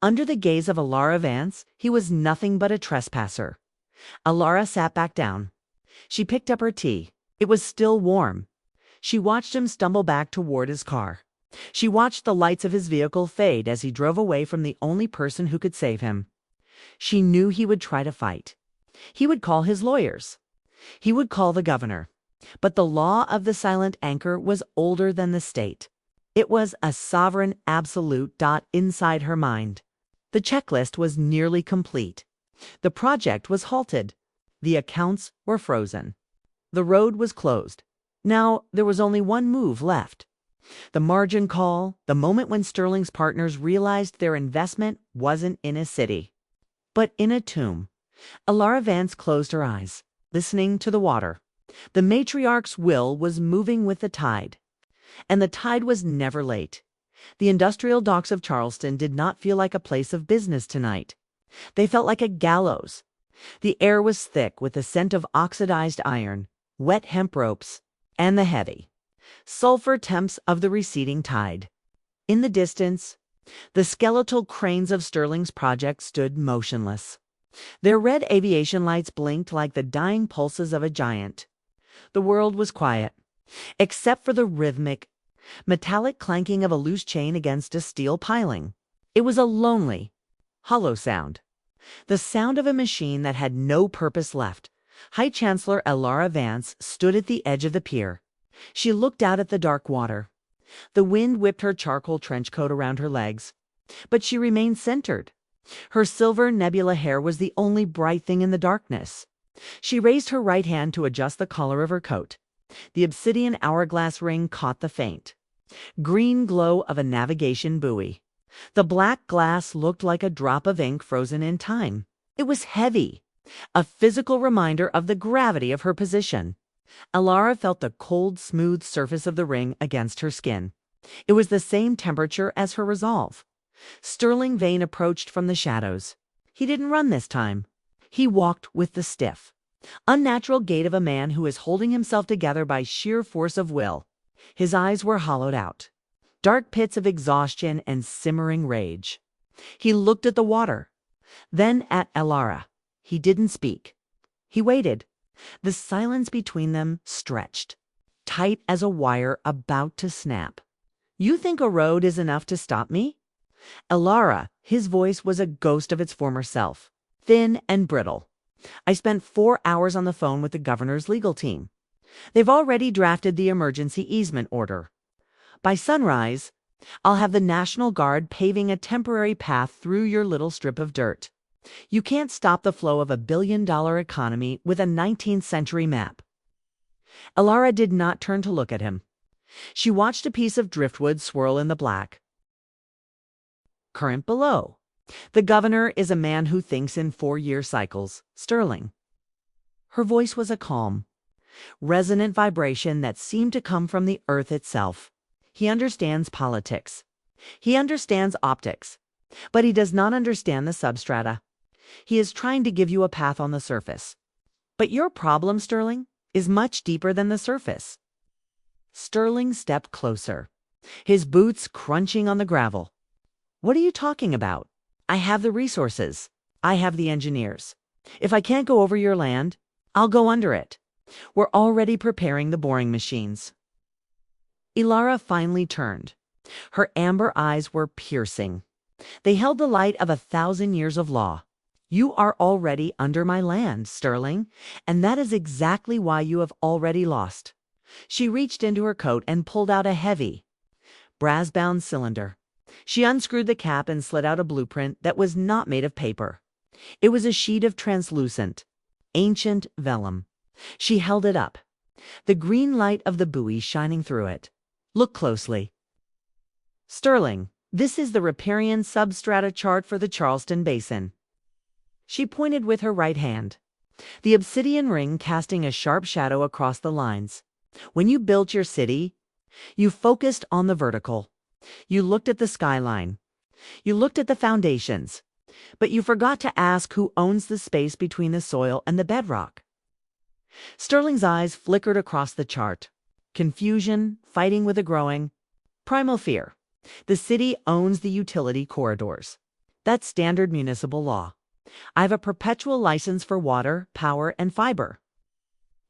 under the gaze of Elara Vance, he was nothing but a trespasser. Elara sat back down. She picked up her tea. It was still warm. She watched him stumble back toward his car. She watched the lights of his vehicle fade as he drove away from the only person who could save him. She knew he would try to fight. He would call his lawyers. He would call the governor. But the law of the silent anchor was older than the state. It was a sovereign absolute dot inside her mind. The checklist was nearly complete. The project was halted. The accounts were frozen. The road was closed. Now there was only one move left. The margin call, the moment when Sterling's partners realized their investment wasn't in a city, but in a tomb. Elara Vance closed her eyes, listening to the water. The Matriarch's will was moving with the tide. And the tide was never late. The industrial docks of Charleston did not feel like a place of business tonight. They felt like a gallows. The air was thick with the scent of oxidized iron, wet hemp ropes, and the heavy sulfur temps of the receding tide. In the distance, the skeletal cranes of Sterling's project stood motionless. Their red aviation lights blinked like the dying pulses of a giant. The world was quiet, except for the rhythmic, metallic clanking of a loose chain against a steel piling. It was a lonely, hollow sound. The sound of a machine that had no purpose left. High-Chancellor Elara Vance stood at the edge of the pier. She looked out at the dark water. The wind whipped her charcoal trench coat around her legs, but she remained centered. Her silver nebula hair was the only bright thing in the darkness. She raised her right hand to adjust the collar of her coat. The Obsidian Hourglass Ring caught the faint green glow of a navigation buoy. The black glass looked like a drop of ink frozen in time. It was heavy, a physical reminder of the gravity of her position. Elara felt the cold, smooth surface of the ring against her skin. It was the same temperature as her resolve. Sterling Vane approached from the shadows. He didn't run this time. He walked with the stiff, unnatural gait of a man who is holding himself together by sheer force of will. His eyes were hollowed out. dark pits of exhaustion and simmering rage. He looked at the water, then at Elara. He didn't speak. He waited. The silence between them stretched, tight as a wire about to snap. "You think a road is enough to stop me?" Elara, his voice was a ghost of its former self, thin and brittle. "I spent 4 hours on the phone with the governor's legal team. They've already drafted the emergency easement order. By sunrise, I'll have the National Guard paving a temporary path through your little strip of dirt. You can't stop the flow of a billion-dollar economy with a 19th century map." Elara did not turn to look at him. She watched a piece of driftwood swirl in the black. Current below. "The governor is a man who thinks in 4-year cycles, Sterling." Her voice was a calm, resonant vibration that seemed to come from the earth itself. "He understands politics. He understands optics. But he does not understand the substrata. He is trying to give you a path on the surface. But your problem, Sterling, is much deeper than the surface." Sterling stepped closer, his boots crunching on the gravel. "What are you talking about? I have the resources. I have the engineers. If I can't go over your land, I'll go under it. We're already preparing the boring machines." Elara finally turned. Her amber eyes were piercing. They held the light of 1,000 years of law. "You are already under my land, Sterling, and that is exactly why you have already lost." She reached into her coat and pulled out a heavy, brass-bound cylinder. She unscrewed the cap and slid out a blueprint that was not made of paper. It was a sheet of translucent, ancient vellum. She held it up, the green light of the buoy shining through it. "Look closely. Sterling, this is the Riparian Sub-Strata chart for the Charleston Basin." She pointed with her right hand, the obsidian ring casting a sharp shadow across the lines. "When you built your city, you focused on the vertical. You looked at the skyline. You looked at the foundations. But you forgot to ask who owns the space between the soil and the bedrock." Sterling's eyes flickered across the chart. Confusion, fighting with a growing, primal fear. "The city owns the utility corridors. That's standard municipal law. I have a perpetual license for water, power, and fiber.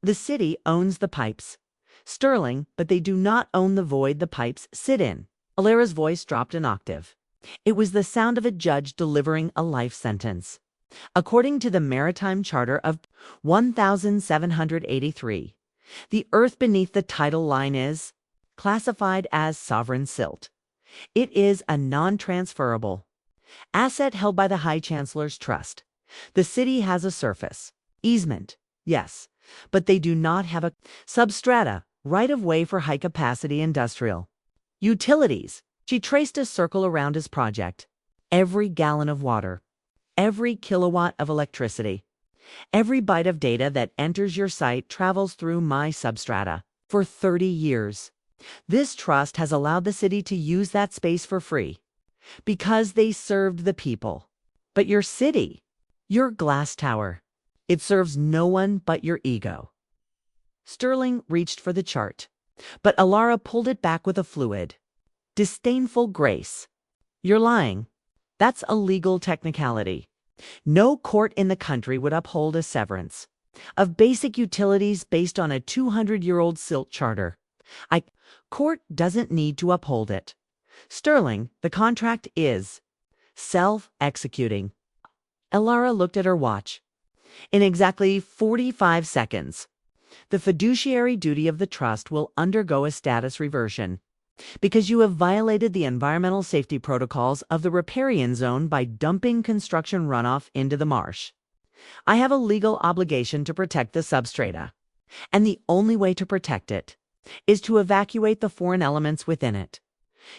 The city owns the pipes, Sterling, but they do not own the void the pipes sit in." Elara's voice dropped an octave. It was the sound of a judge delivering a life sentence. "According to the Maritime Charter of 1783, the earth beneath the tidal line is classified as sovereign silt. It is a non-transferable asset held by the High-Chancellor's trust. The city has a surface easement, yes, but they do not have a substrata right-of-way for high-capacity industrial utilities." She traced a circle around his project. "Every gallon of water, every kilowatt of electricity, every byte of data that enters your site travels through my substrata. For 30 years, this trust has allowed the city to use that space for free because they served the people. But your city, your glass tower, it serves no one but your ego." Sterling reached for the chart, but Elara pulled it back with a fluid, disdainful grace. "You're lying. That's a legal technicality. No court in the country would uphold a severance of basic utilities based on a 200-year-old silt charter. Court doesn't need to uphold it. Sterling, the contract is self-executing." Elara looked at her watch. "In exactly 45 seconds, the fiduciary duty of the trust will undergo a status reversion because you have violated the environmental safety protocols of the riparian zone by dumping construction runoff into the marsh. I have a legal obligation to protect the substrata, and the only way to protect it is to evacuate the foreign elements within it.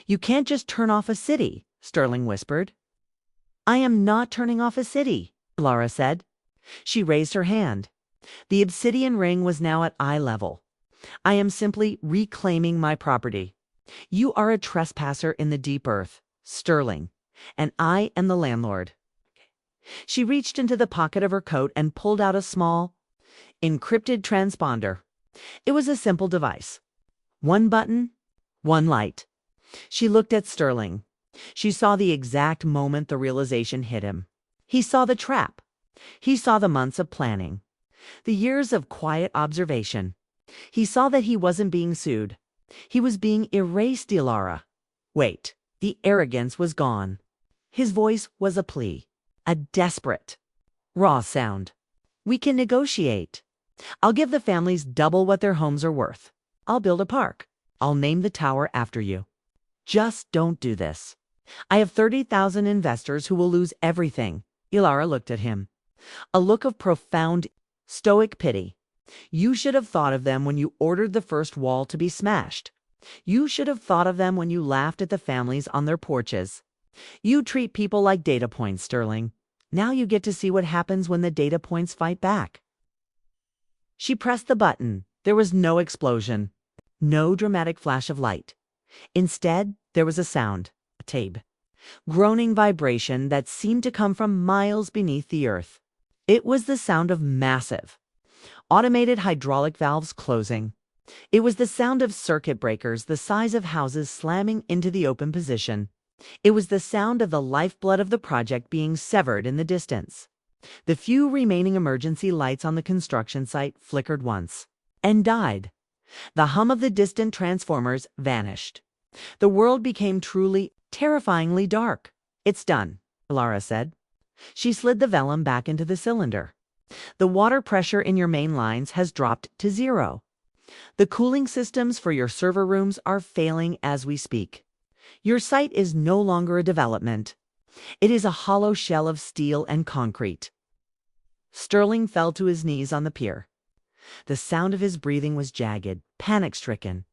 You can't just turn off a city," Sterling whispered. "I am not turning off a city," Elara said. She raised her hand. The obsidian ring was now at eye level. "I am simply reclaiming my property. You are a trespasser in the deep earth, Sterling, and I am the landlord." She reached into the pocket of her coat and pulled out a small, encrypted transponder. It was a simple device. One button, one light. She looked at Sterling. She saw the exact moment the realization hit him. He saw the trap. He saw the months of planning, the years of quiet observation. He saw that he wasn't being sued. He was being erased, Elara. Wait, the arrogance was gone. His voice was a plea, a desperate, raw sound. We can negotiate. I'll give the families double what their homes are worth. I'll build a park. I'll name the tower after you. Just don't do this. I have 30,000 investors who will lose everything. Elara looked at him. A look of profound, stoic pity. You should have thought of them when you ordered the first wall to be smashed. You should have thought of them when you laughed at the families on their porches. You treat people like data points, Sterling. Now you get to see what happens when the data points fight back. She pressed the button. There was no explosion, no dramatic flash of light. Instead, there was a sound, a tape, groaning vibration that seemed to come from miles beneath the earth. It was the sound of massive, automated hydraulic valves closing. It was the sound of circuit breakers the size of houses slamming into the open position. It was the sound of the lifeblood of the project being severed in the distance. The few remaining emergency lights on the construction site flickered once and died. The hum of the distant transformers vanished. The world became truly, terrifyingly dark. It's done, Elara said. She slid the vellum back into the cylinder. The water pressure in your main lines has dropped to 0. The cooling systems for your server rooms are failing as we speak. Your site is no longer a development. It is a hollow shell of steel and concrete. Sterling fell to his knees on the pier. The sound of his breathing was jagged, panic-stricken.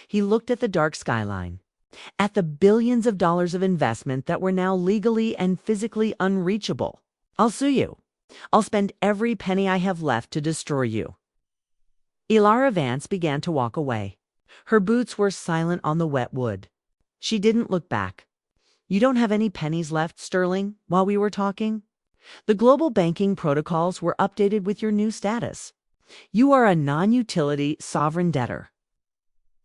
He looked at the dark skyline, at the billions of dollars of investment that were now legally and physically unreachable. I'll sue you. I'll spend every penny I have left to destroy you. Elara Vance began to walk away. Her boots were silent on the wet wood. She didn't look back. You don't have any pennies left, Sterling, while we were talking? The global banking protocols were updated with your new status. You are a non-utility sovereign debtor.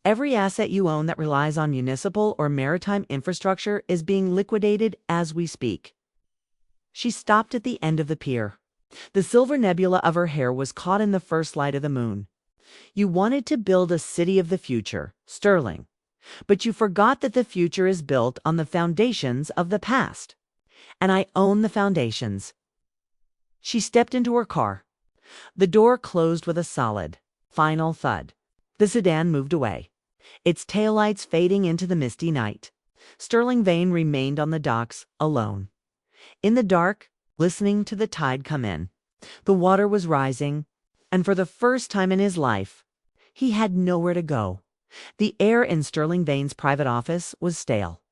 Every asset you own that relies on municipal or maritime infrastructure is being liquidated as we speak. She stopped at the end of the pier. The silver nebula of her hair was caught in the first light of the moon. You wanted to build a city of the future, Sterling, but you forgot that the future is built on the foundations of the past. And I own the foundations. She stepped into her car. The door closed with a solid, final thud. The sedan moved away, its taillights fading into the misty night. Sterling Vane remained on the docks, alone. In the dark, listening to the tide come in. The water was rising, and for the first time in his life, he had nowhere to go. The air in Sterling Vane's private office was stale,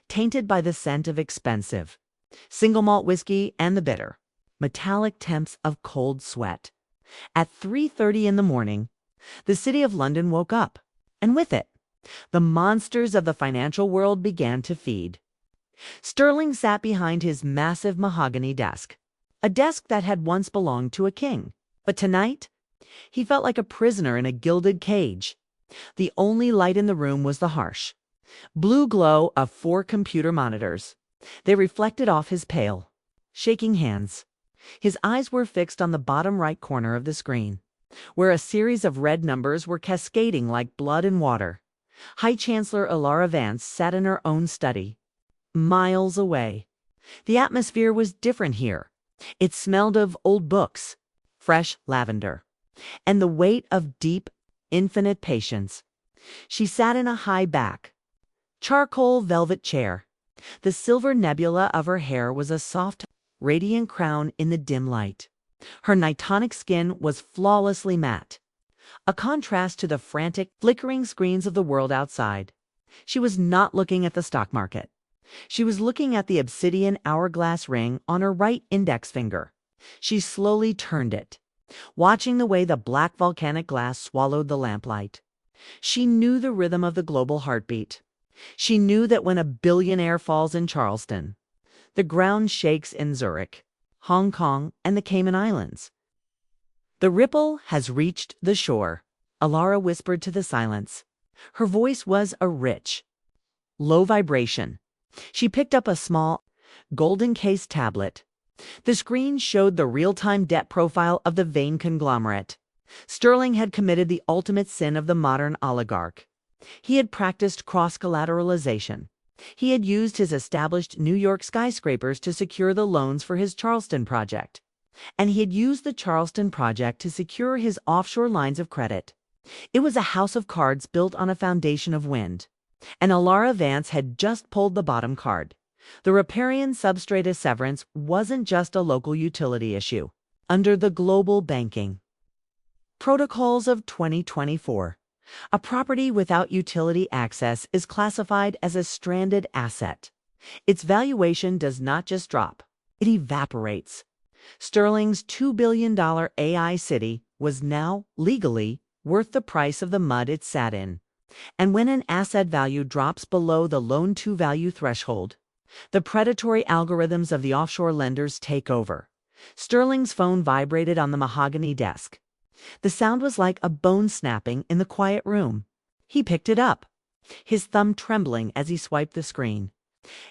tainted by the scent of expensive single malt whiskey and the bitter, metallic temps of cold sweat. At 3:30 in the morning, the city of London woke up, and with it, the monsters of the financial world began to feed. Sterling sat behind his massive mahogany desk, a desk that had once belonged to a king. But tonight, he felt like a prisoner in a gilded cage. The only light in the room was the harsh blue glow of 4 computer monitors. They reflected off his pale, shaking hands. His eyes were fixed on the bottom right corner of the screen, where a series of red numbers were cascading like blood and water. High-Chancellor Elara Vance sat in her own study, miles away. The atmosphere was different here. It smelled of old books, fresh lavender, and the weight of deep, infinite patience. She sat in a high-back, charcoal velvet chair. The silver nebula of her hair was a soft, radiant crown in the dim light. Her nitonic skin was flawlessly matte, a contrast to the frantic, flickering screens of the world outside. She was not looking at the stock market. She was looking at the Obsidian Hourglass Ring on her right index finger. She slowly turned it, watching the way the black volcanic glass swallowed the lamplight. She knew the rhythm of the global heartbeat. She knew that when a billionaire falls in Charleston, the ground shakes in Zurich, Hong Kong, and the Cayman Islands. The ripple has reached the shore, Elara whispered to the silence. Her voice was a rich, low vibration. She picked up a small, golden-cased tablet. The screen showed the real-time debt profile of the Vane conglomerate. Sterling had committed the ultimate sin of the modern oligarch. He had practiced cross-collateralization. He had used his established New York skyscrapers to secure the loans for his Charleston project. And he had used the Charleston project to secure his offshore lines of credit. It was a house of cards built on a foundation of wind. And Elara Vance had just pulled the bottom card. The Riparian Sub-Strata severance wasn't just a local utility issue. Under the global banking protocols of 2024, a property without utility access is classified as a stranded asset. Its valuation does not just drop, it evaporates. Sterling's $2 billion AI city was now, legally, worth the price of the mud it sat in. And when an asset value drops below the loan-to-value threshold, the predatory algorithms of the offshore lenders take over. Sterling's phone vibrated on the mahogany desk. The sound was like a bone snapping in the quiet room. He picked it up, his thumb trembling as he swiped the screen.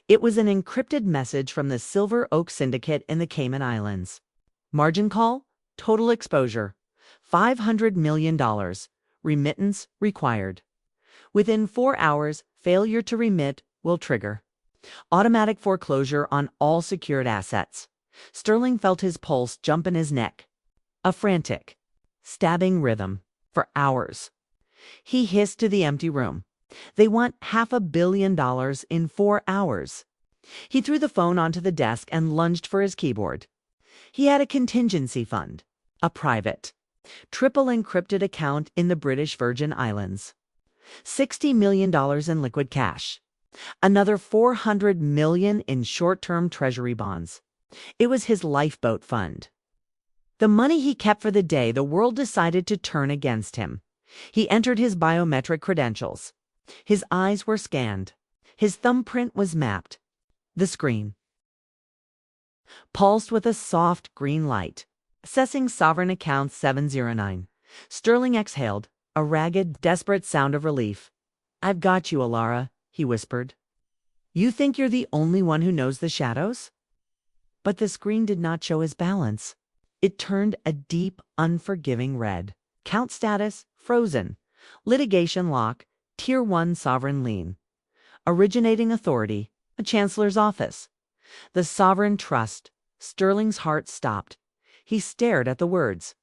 It was an encrypted message from the Silver Oak Syndicate in the Cayman Islands. Margin call, total exposure, $500 million, remittance required. Within 4 hours, failure to remit will trigger automatic foreclosure on all secured assets. Sterling felt his pulse jump in his neck. A frantic, stabbing rhythm for hours. He hissed to the empty room. They want $500 million in 4 hours. He threw the phone onto the desk and lunged for his keyboard. He had a contingency fund, a private, triple encrypted account in the British Virgin Islands. $60 million in liquid cash. Another $400 million in short-term treasury bonds. It was his lifeboat fund. The money he kept for the day the world decided to turn against him. He entered his biometric credentials. His eyes were scanned. His thumbprint was mapped. The screen pulsed with a soft green light. Assessing sovereign account 709. Sterling exhaled, a ragged, desperate sound of relief. "I've got you, Elara," he whispered. "You think you're the only one who knows the shadows?" But the screen did not show his balance. It turned a deep, unforgiving red. Count status, frozen. Litigation lock, Tier 1 sovereign lien. Originating authority, a chancellor's office. The sovereign trust. Sterling's heart stopped. He stared at the words,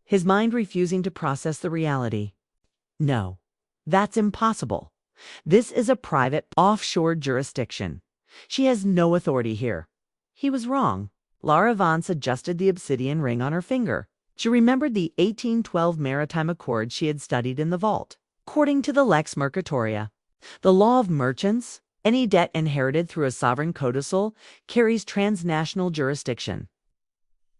his mind refusing to process the reality. No, that's impossible. This is a private, offshore jurisdiction. She has no authority here. He was wrong. Elara Vance adjusted the obsidian ring on her finger. She remembered the 1812 Maritime Accords she had studied in the vault. According to the Lex Mercatoria, the law of merchants, any debt inherited through a sovereign codicil carries transnational jurisdiction.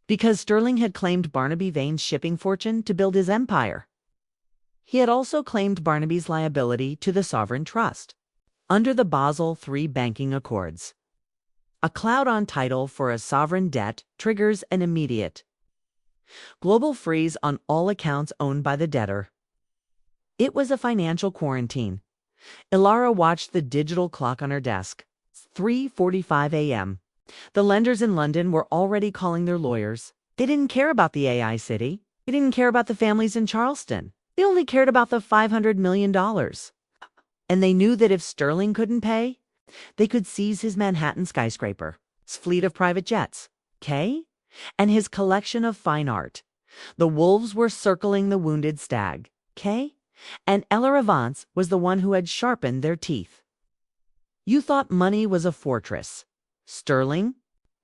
Because Sterling had claimed Barnaby Vane's shipping fortune to build his empire, he had also claimed Barnaby's liability to the sovereign trust. Under the Basel III banking accords, a cloud on title for a sovereign debt triggers an immediate global freeze on all accounts owned by the debtor. It was a financial quarantine. Elara watched the digital clock on her desk. 3:45 a.m. The lenders in London were already calling their lawyers. They didn't care about the AI city. They didn't care about the families in Charleston. They only cared about the $500 million. And they knew that if Sterling couldn't pay, they could seize his Manhattan skyscraper, his fleet of private jets, and his collection of fine art. The wolves were circling the wounded stag, and Elara Vance was the one who had sharpened their teeth. "You thought money was a fortress, Sterling,"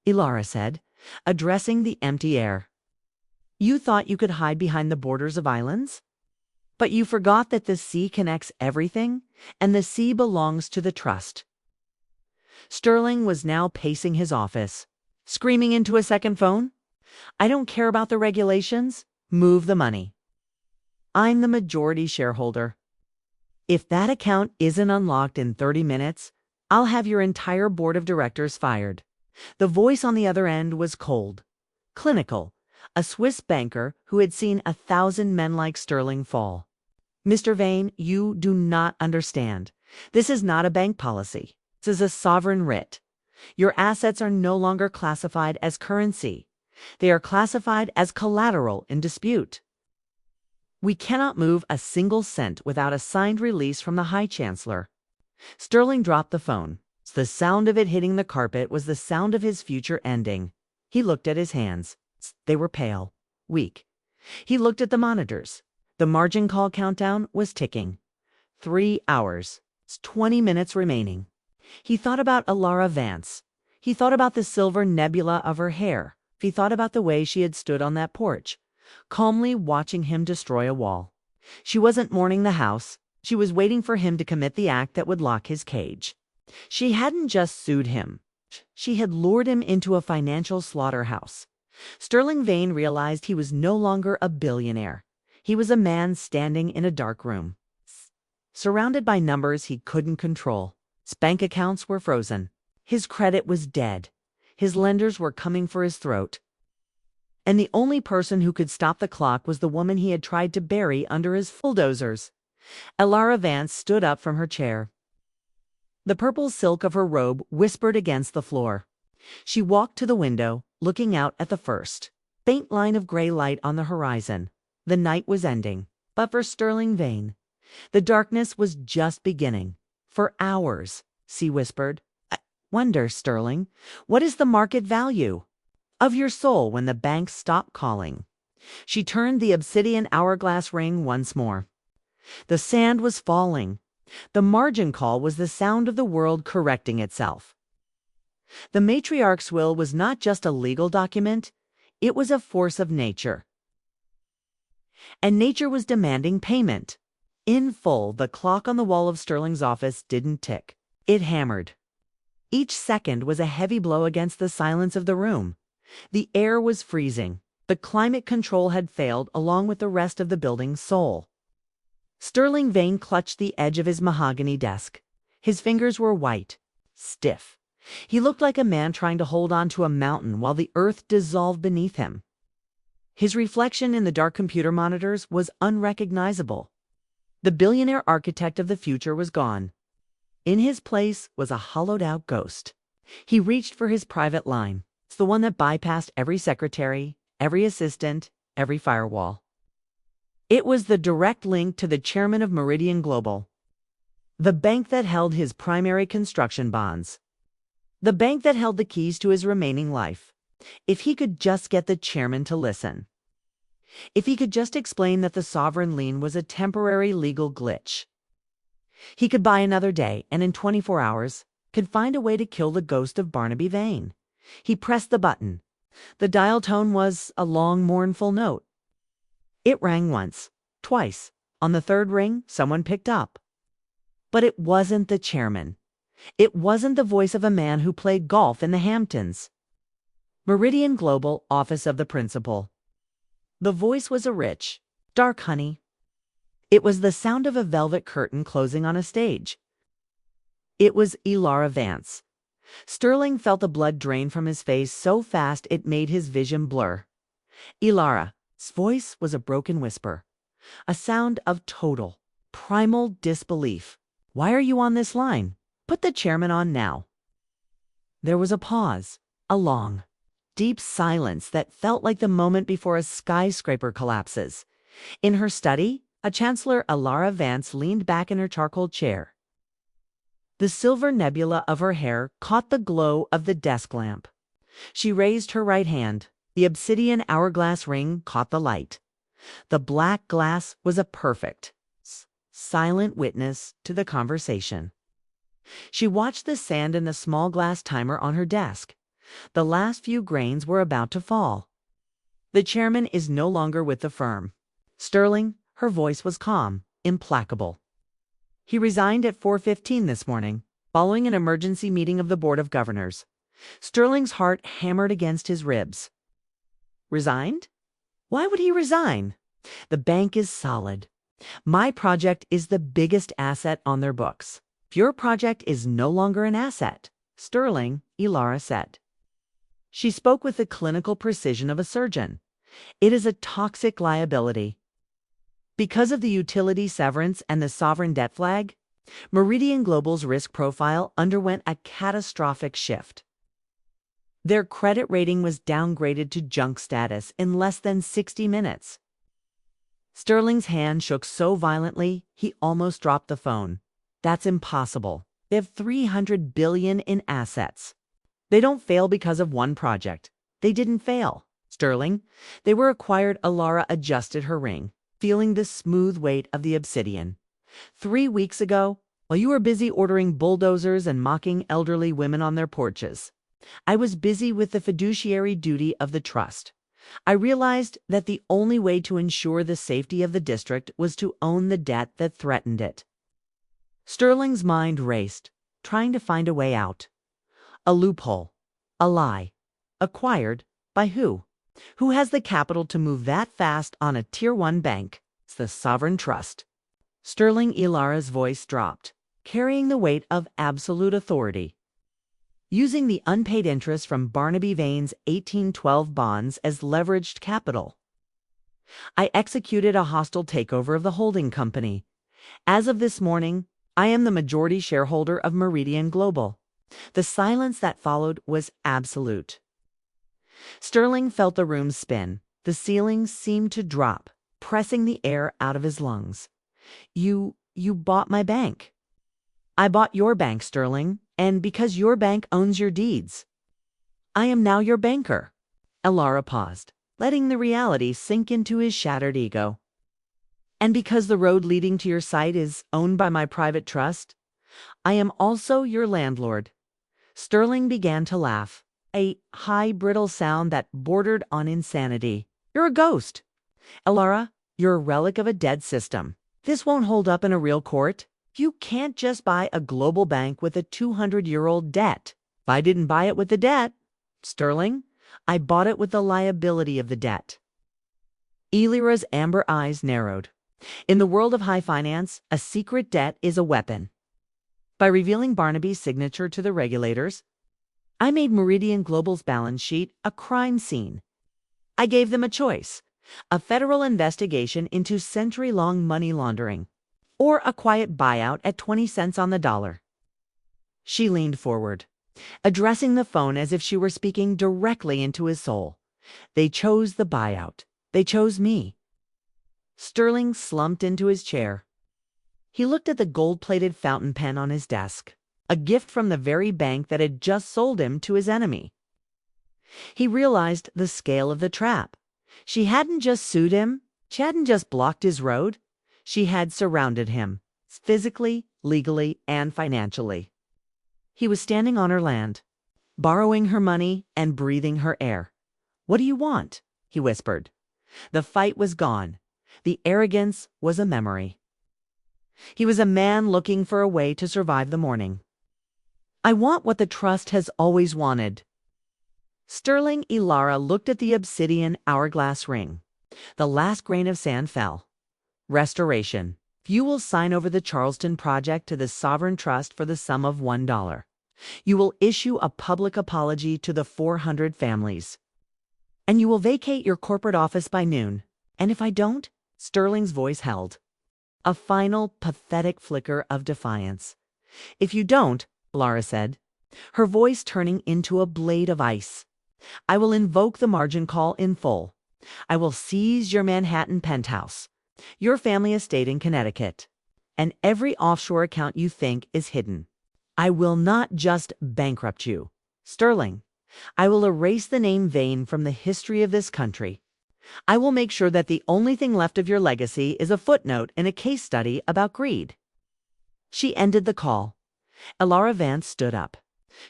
Elara said, addressing the empty air. "You thought you could hide behind the borders of islands? But you forgot that the sea connects everything, and the sea belongs to the trust." Sterling was now pacing his office, screaming into a second phone, "I don't care about the regulations. Move the money. I'm the majority shareholder. If that account isn't unlocked in 30 minutes, I'll have your entire board of directors fired." The voice on the other end was cold, clinical, a Swiss banker who had seen 1,000 men like Sterling fall. "Mr. Vane, you do not understand. This is not a bank policy. This is a sovereign writ. Your assets are no longer classified as currency. They are classified as collateral in dispute. We cannot move a single cent without a signed release from the High-Chancellor. Sterling dropped the phone. The sound of it hitting the carpet was the sound of his future ending. He looked at his hands. They were pale, weak. He looked at the monitors. The margin call countdown was ticking. 3 hours. 20 minutes remaining. He thought about Elara Vance. He thought about the silver nebula of her hair. He thought about the way she had stood on that porch, calmly watching him destroy a wall. She wasn't mourning the house. She was waiting for him to commit the act that would lock his cage. She hadn't just sued him. She had lured him into a financial slaughterhouse. Sterling Vane realized he was no longer a billionaire. He was a man standing in a dark room, surrounded by numbers he couldn't control. His bank accounts were frozen. His credit was dead. His lenders were coming for his throat. And the only person who could stop the clock was the woman he had tried to bury under his bulldozers. Elara Vance stood up from her chair. The purple silk of her robe whispered against the floor. She walked to the window, looking out at the first faint line of gray light on the horizon. The night was ending, but for Sterling Vane, the darkness was just beginning. For hours, she whispered. I wonder, Sterling, what is the market value of your soul when the banks stop calling? She turned the Obsidian Hourglass Ring once more. The sand was falling. The margin call was the sound of the world correcting itself. The Matriarch's will was not just a legal document, it was a force of nature. And nature was demanding payment. In full, the clock on the wall of Sterling's office didn't tick. It hammered. Each second was a heavy blow against the silence of the room. The air was freezing. The climate control had failed along with the rest of the building's soul. Sterling Vane clutched the edge of his mahogany desk. His fingers were white, stiff. He looked like a man trying to hold on to a mountain while the earth dissolved beneath him. His reflection in the dark computer monitors was unrecognizable. The billionaire architect of the future was gone. In his place was a hollowed-out ghost. He reached for his private line. It's the one that bypassed every secretary, every assistant, every firewall. It was the direct link to the chairman of Meridian Global, the bank that held his primary construction bonds, the bank that held the keys to his remaining life. If he could just get the chairman to listen. If he could just explain that the sovereign lien was a temporary legal glitch. He could buy another day and in 24 hours could find a way to kill the ghost of Barnaby Vane. He pressed the button. The dial tone was a long, mournful note. It rang once, twice. On the third ring, someone picked up. But it wasn't the chairman. It wasn't the voice of a man who played golf in the Hamptons. Meridian Global, office of the principal. The voice was a rich, dark honey. It was the sound of a velvet curtain closing on a stage. It was Elara Vance. Sterling felt the blood drain from his face so fast it made his vision blur. Elara's voice was a broken whisper, a sound of total, primal disbelief. Why are you on this line? Put the chairman on now. There was a pause, a long, deep silence that felt like the moment before a skyscraper collapses. In her study, High-Chancellor Elara Vance leaned back in her charcoal chair. The silver nebula of her hair caught the glow of the desk lamp. She raised her right hand. The Obsidian Hourglass Ring caught the light. The black glass was a perfect, silent witness to the conversation. She watched the sand in the small glass timer on her desk. The last few grains were about to fall. The chairman is no longer with the firm. Sterling, her voice was calm, implacable. He resigned at 4:15 this morning, following an emergency meeting of the Board of Governors. Sterling's heart hammered against his ribs. Resigned? Why would he resign? The bank is solid. My project is the biggest asset on their books. Your project is no longer an asset, Sterling, Elara said. She spoke with the clinical precision of a surgeon. It is a toxic liability. Because of the utility severance and the sovereign debt flag, Meridian Global's risk profile underwent a catastrophic shift. Their credit rating was downgraded to junk status in less than 60 minutes. Sterling's hand shook so violently, he almost dropped the phone. That's impossible. They have $300 billion in assets. They don't fail because of one project. They didn't fail, Sterling. They were acquired. Elara adjusted her ring, feeling the smooth weight of the obsidian. 3 weeks ago, while you were busy ordering bulldozers and mocking elderly women on their porches, I was busy with the fiduciary duty of the trust. I realized that the only way to ensure the safety of the district was to own the debt that threatened it. Sterling's mind raced, trying to find a way out. A loophole. A lie. Acquired by who? Who has the capital to move that fast on a Tier 1 bank? It's the sovereign trust. Sterling Elara's voice dropped, carrying the weight of absolute authority. Using the unpaid interest from Barnaby Vane's 1812 bonds as leveraged capital, I executed a hostile takeover of the holding company. As of this morning, I am the majority shareholder of Meridian Global. The silence that followed was absolute. Sterling felt the room spin. The ceiling seemed to drop, pressing the air out of his lungs. You bought my bank. I bought your bank, Sterling, and because your bank owns your deeds, I am now your banker. Elara paused, letting the reality sink into his shattered ego. And because the road leading to your site is owned by my private trust, I am also your landlord. Sterling began to laugh, a high, brittle sound that bordered on insanity. You're a ghost. Elara, you're a relic of a dead system. This won't hold up in a real court. You can't just buy a global bank with a 200-year-old debt. If I didn't buy it with the debt, Sterling, I bought it with the liability of the debt. Elara's amber eyes narrowed. In the world of high finance, a secret debt is a weapon. By revealing Barnaby's signature to the regulators, I made Meridian Global's balance sheet a crime scene. I gave them a choice: a federal investigation into century-long money laundering, or a quiet buyout at 20 cents on the dollar. She leaned forward, addressing the phone as if she were speaking directly into his soul. They chose the buyout. They chose me. Sterling slumped into his chair. He looked at the gold-plated fountain pen on his desk, a gift from the very bank that had just sold him to his enemy. He realized the scale of the trap. She hadn't just sued him. She hadn't just blocked his road. She had surrounded him, physically, legally, and financially. He was standing on her land, borrowing her money and breathing her air. "What do you want?" he whispered. The fight was gone. The arrogance was a memory. He was a man looking for a way to survive the morning. "I want what the trust has always wanted." Sterling Elara looked at the obsidian hourglass ring. The last grain of sand fell. Restoration. You will sign over the Charleston project to the sovereign trust for the sum of $1. You will issue a public apology to the 400 families. And you will vacate your corporate office by noon. And if I don't? Sterling's voice held. A final, pathetic flicker of defiance. "If you don't," Elara said, her voice turning into a blade of ice, "I will invoke the margin call in full. I will seize your Manhattan penthouse, your family estate in Connecticut, and every offshore account you think is hidden. I will not just bankrupt you, Sterling. I will erase the name Vane from the history of this country. I will make sure that the only thing left of your legacy is a footnote in a case study about greed." She ended the call. Elara Vance stood up.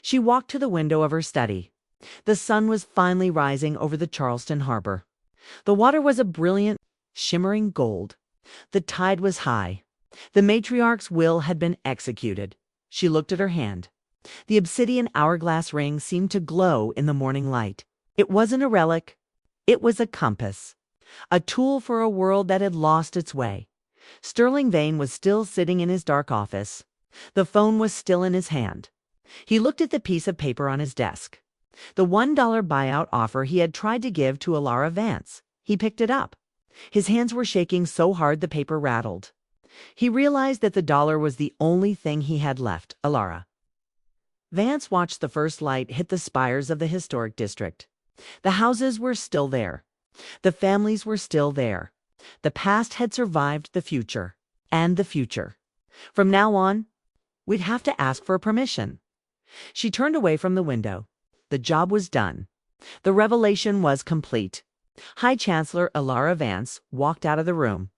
She walked to the window of her study. The sun was finally rising over the Charleston harbor. The water was a brilliant, shimmering gold. The tide was high. The matriarch's will had been executed. She looked at her hand. The obsidian hourglass ring seemed to glow in the morning light. It wasn't a relic. It was a compass, a tool for a world that had lost its way. Sterling Vane was still sitting in his dark office. The phone was still in his hand. He looked at the piece of paper on his desk. The $1 buyout offer he had tried to give to Elara Vance. He picked it up. His hands were shaking so hard the paper rattled. He realized that the dollar was the only thing he had left. Elara Vance watched the first light hit the spires of the historic district. The houses were still there. The families were still there. The past had survived the future. And the future. From now on, we'd have to ask for permission. She turned away from the window. The job was done. The revelation was complete. High-Chancellor Elara Vance walked out of the room.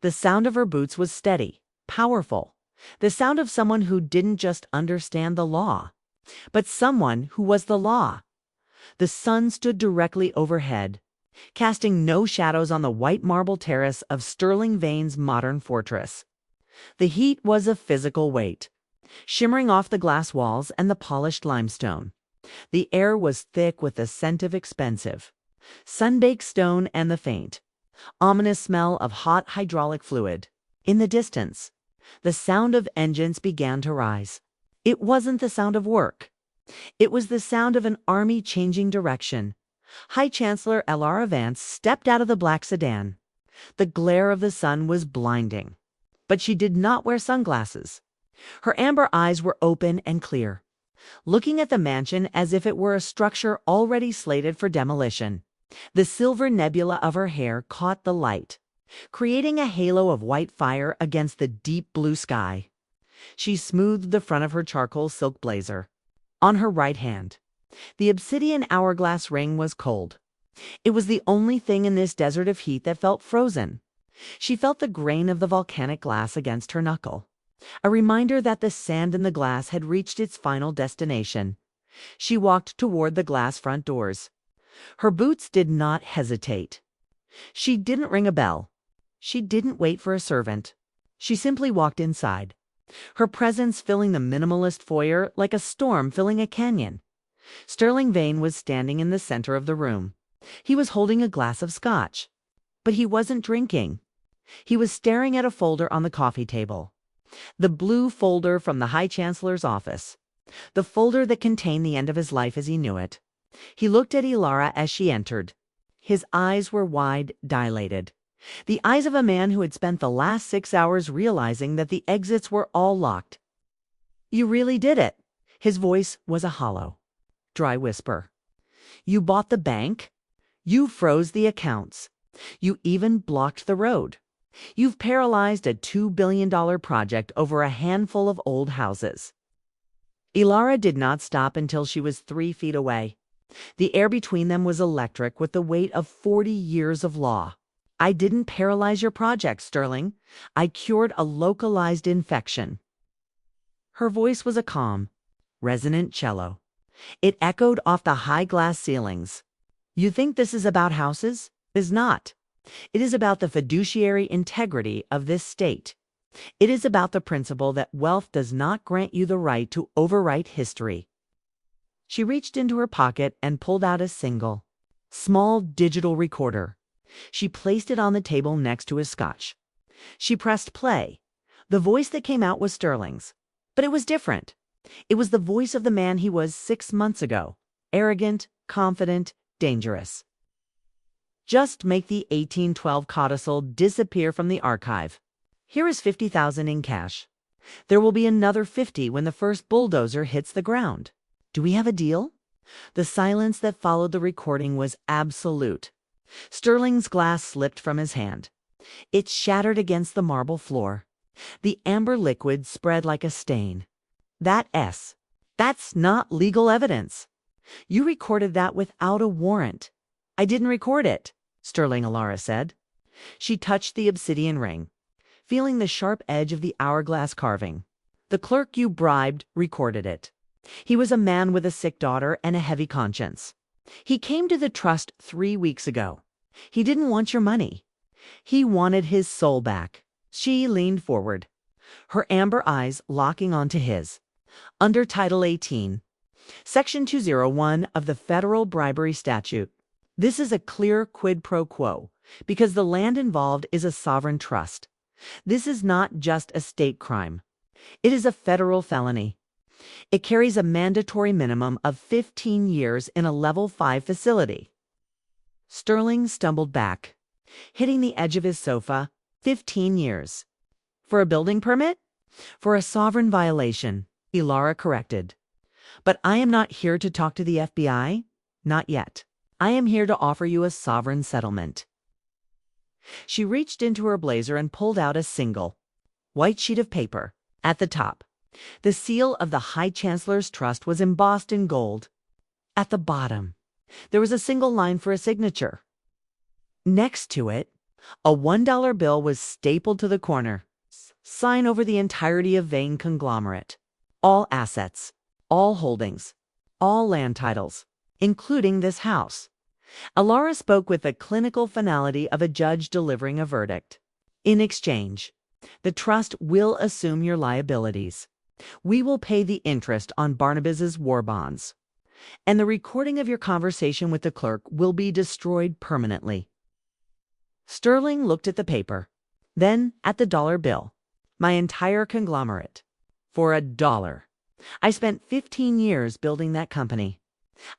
The sound of her boots was steady, powerful. The sound of someone who didn't just understand the law, but someone who was the law. The sun stood directly overhead, casting no shadows on the white marble terrace of Sterling Vane's modern fortress. The heat was a physical weight, shimmering off the glass walls and the polished limestone. The air was thick with the scent of expensive, sun-baked stone and the faint, ominous smell of hot hydraulic fluid. In the distance, the sound of engines began to rise. It wasn't the sound of work. It was the sound of an army changing direction. High-Chancellor Elara Vance stepped out of the black sedan. The glare of the sun was blinding, but she did not wear sunglasses. Her amber eyes were open and clear, looking at the mansion as if it were a structure already slated for demolition. The silver nebula of her hair caught the light, creating a halo of white fire against the deep blue sky. She smoothed the front of her charcoal silk blazer. On her right hand, the Obsidian Hourglass Ring was cold. It was the only thing in this desert of heat that felt frozen. She felt the grain of the volcanic glass against her knuckle, a reminder that the sand in the glass had reached its final destination. She walked toward the glass front doors. Her boots did not hesitate. She didn't ring a bell. She didn't wait for a servant. She simply walked inside, her presence filling the minimalist foyer like a storm filling a canyon. Sterling Vane was standing in the center of the room. He was holding a glass of scotch, but he wasn't drinking. He was staring at a folder on the coffee table. The blue folder from the High-Chancellor's office. The folder that contained the end of his life as he knew it. He looked at Elara as she entered. His eyes were wide, dilated. The eyes of a man who had spent the last 6 hours realizing that the exits were all locked. "You really did it." His voice was a hollow, dry whisper. "You bought the bank. You froze the accounts. You even blocked the road. You've paralyzed a $2 billion project over a handful of old houses." Elara did not stop until she was 3 feet away. The air between them was electric with the weight of 40 years of law. "I didn't paralyze your project, Sterling. I cured a localized infection." Her voice was a calm, resonant cello. It echoed off the high glass ceilings. "You think this is about houses? It is not. It is about the fiduciary integrity of this state. It is about the principle that wealth does not grant you the right to overwrite history." She reached into her pocket and pulled out a single, small digital recorder. She placed it on the table next to his scotch. She pressed play. The voice that came out was Sterling's, but it was different. It was the voice of the man he was 6 months ago, arrogant, confident, dangerous. "Just make the 1812 codicil disappear from the archive. Here is 50,000 in cash. There will be another 50 when the first bulldozer hits the ground. Do we have a deal?" The silence that followed the recording was absolute. Sterling's glass slipped from his hand. It shattered against the marble floor. The amber liquid spread like a stain. That's not legal evidence. You recorded that without a warrant." "I didn't record it," Sterling Elara said. She touched the obsidian ring, feeling the sharp edge of the hourglass carving. "The clerk you bribed recorded it. He was a man with a sick daughter and a heavy conscience. He came to the trust 3 weeks ago. He didn't want your money. He wanted his soul back." She leaned forward, her amber eyes locking onto his. "Under Title 18, Section 201 of the Federal Bribery Statute, this is a clear quid pro quo because the land involved is a sovereign trust. This is not just a state crime. It is a federal felony. It carries a mandatory minimum of 15 years in a Level 5 facility." Sterling stumbled back, hitting the edge of his sofa. 15 years. For a building permit? For a sovereign violation, Elara corrected. But I am not here to talk to the FBI. Not yet. I am here to offer you a sovereign settlement. She reached into her blazer and pulled out a single, white sheet of paper. At the top, the seal of the High-Chancellor's Trust was embossed in gold. At the bottom, there was a single line for a signature. Next to it, a $1 bill was stapled to the corner. Sign over the entirety of Vane conglomerate. All assets, all holdings, all land titles, including this house. Elara spoke with the clinical finality of a judge delivering a verdict. In exchange, the trust will assume your liabilities. We will pay the interest on Barnabas's war bonds. And the recording of your conversation with the clerk will be destroyed permanently. Sterling looked at the paper, then at the dollar bill. My entire conglomerate. For $1. I spent 15 years building that company.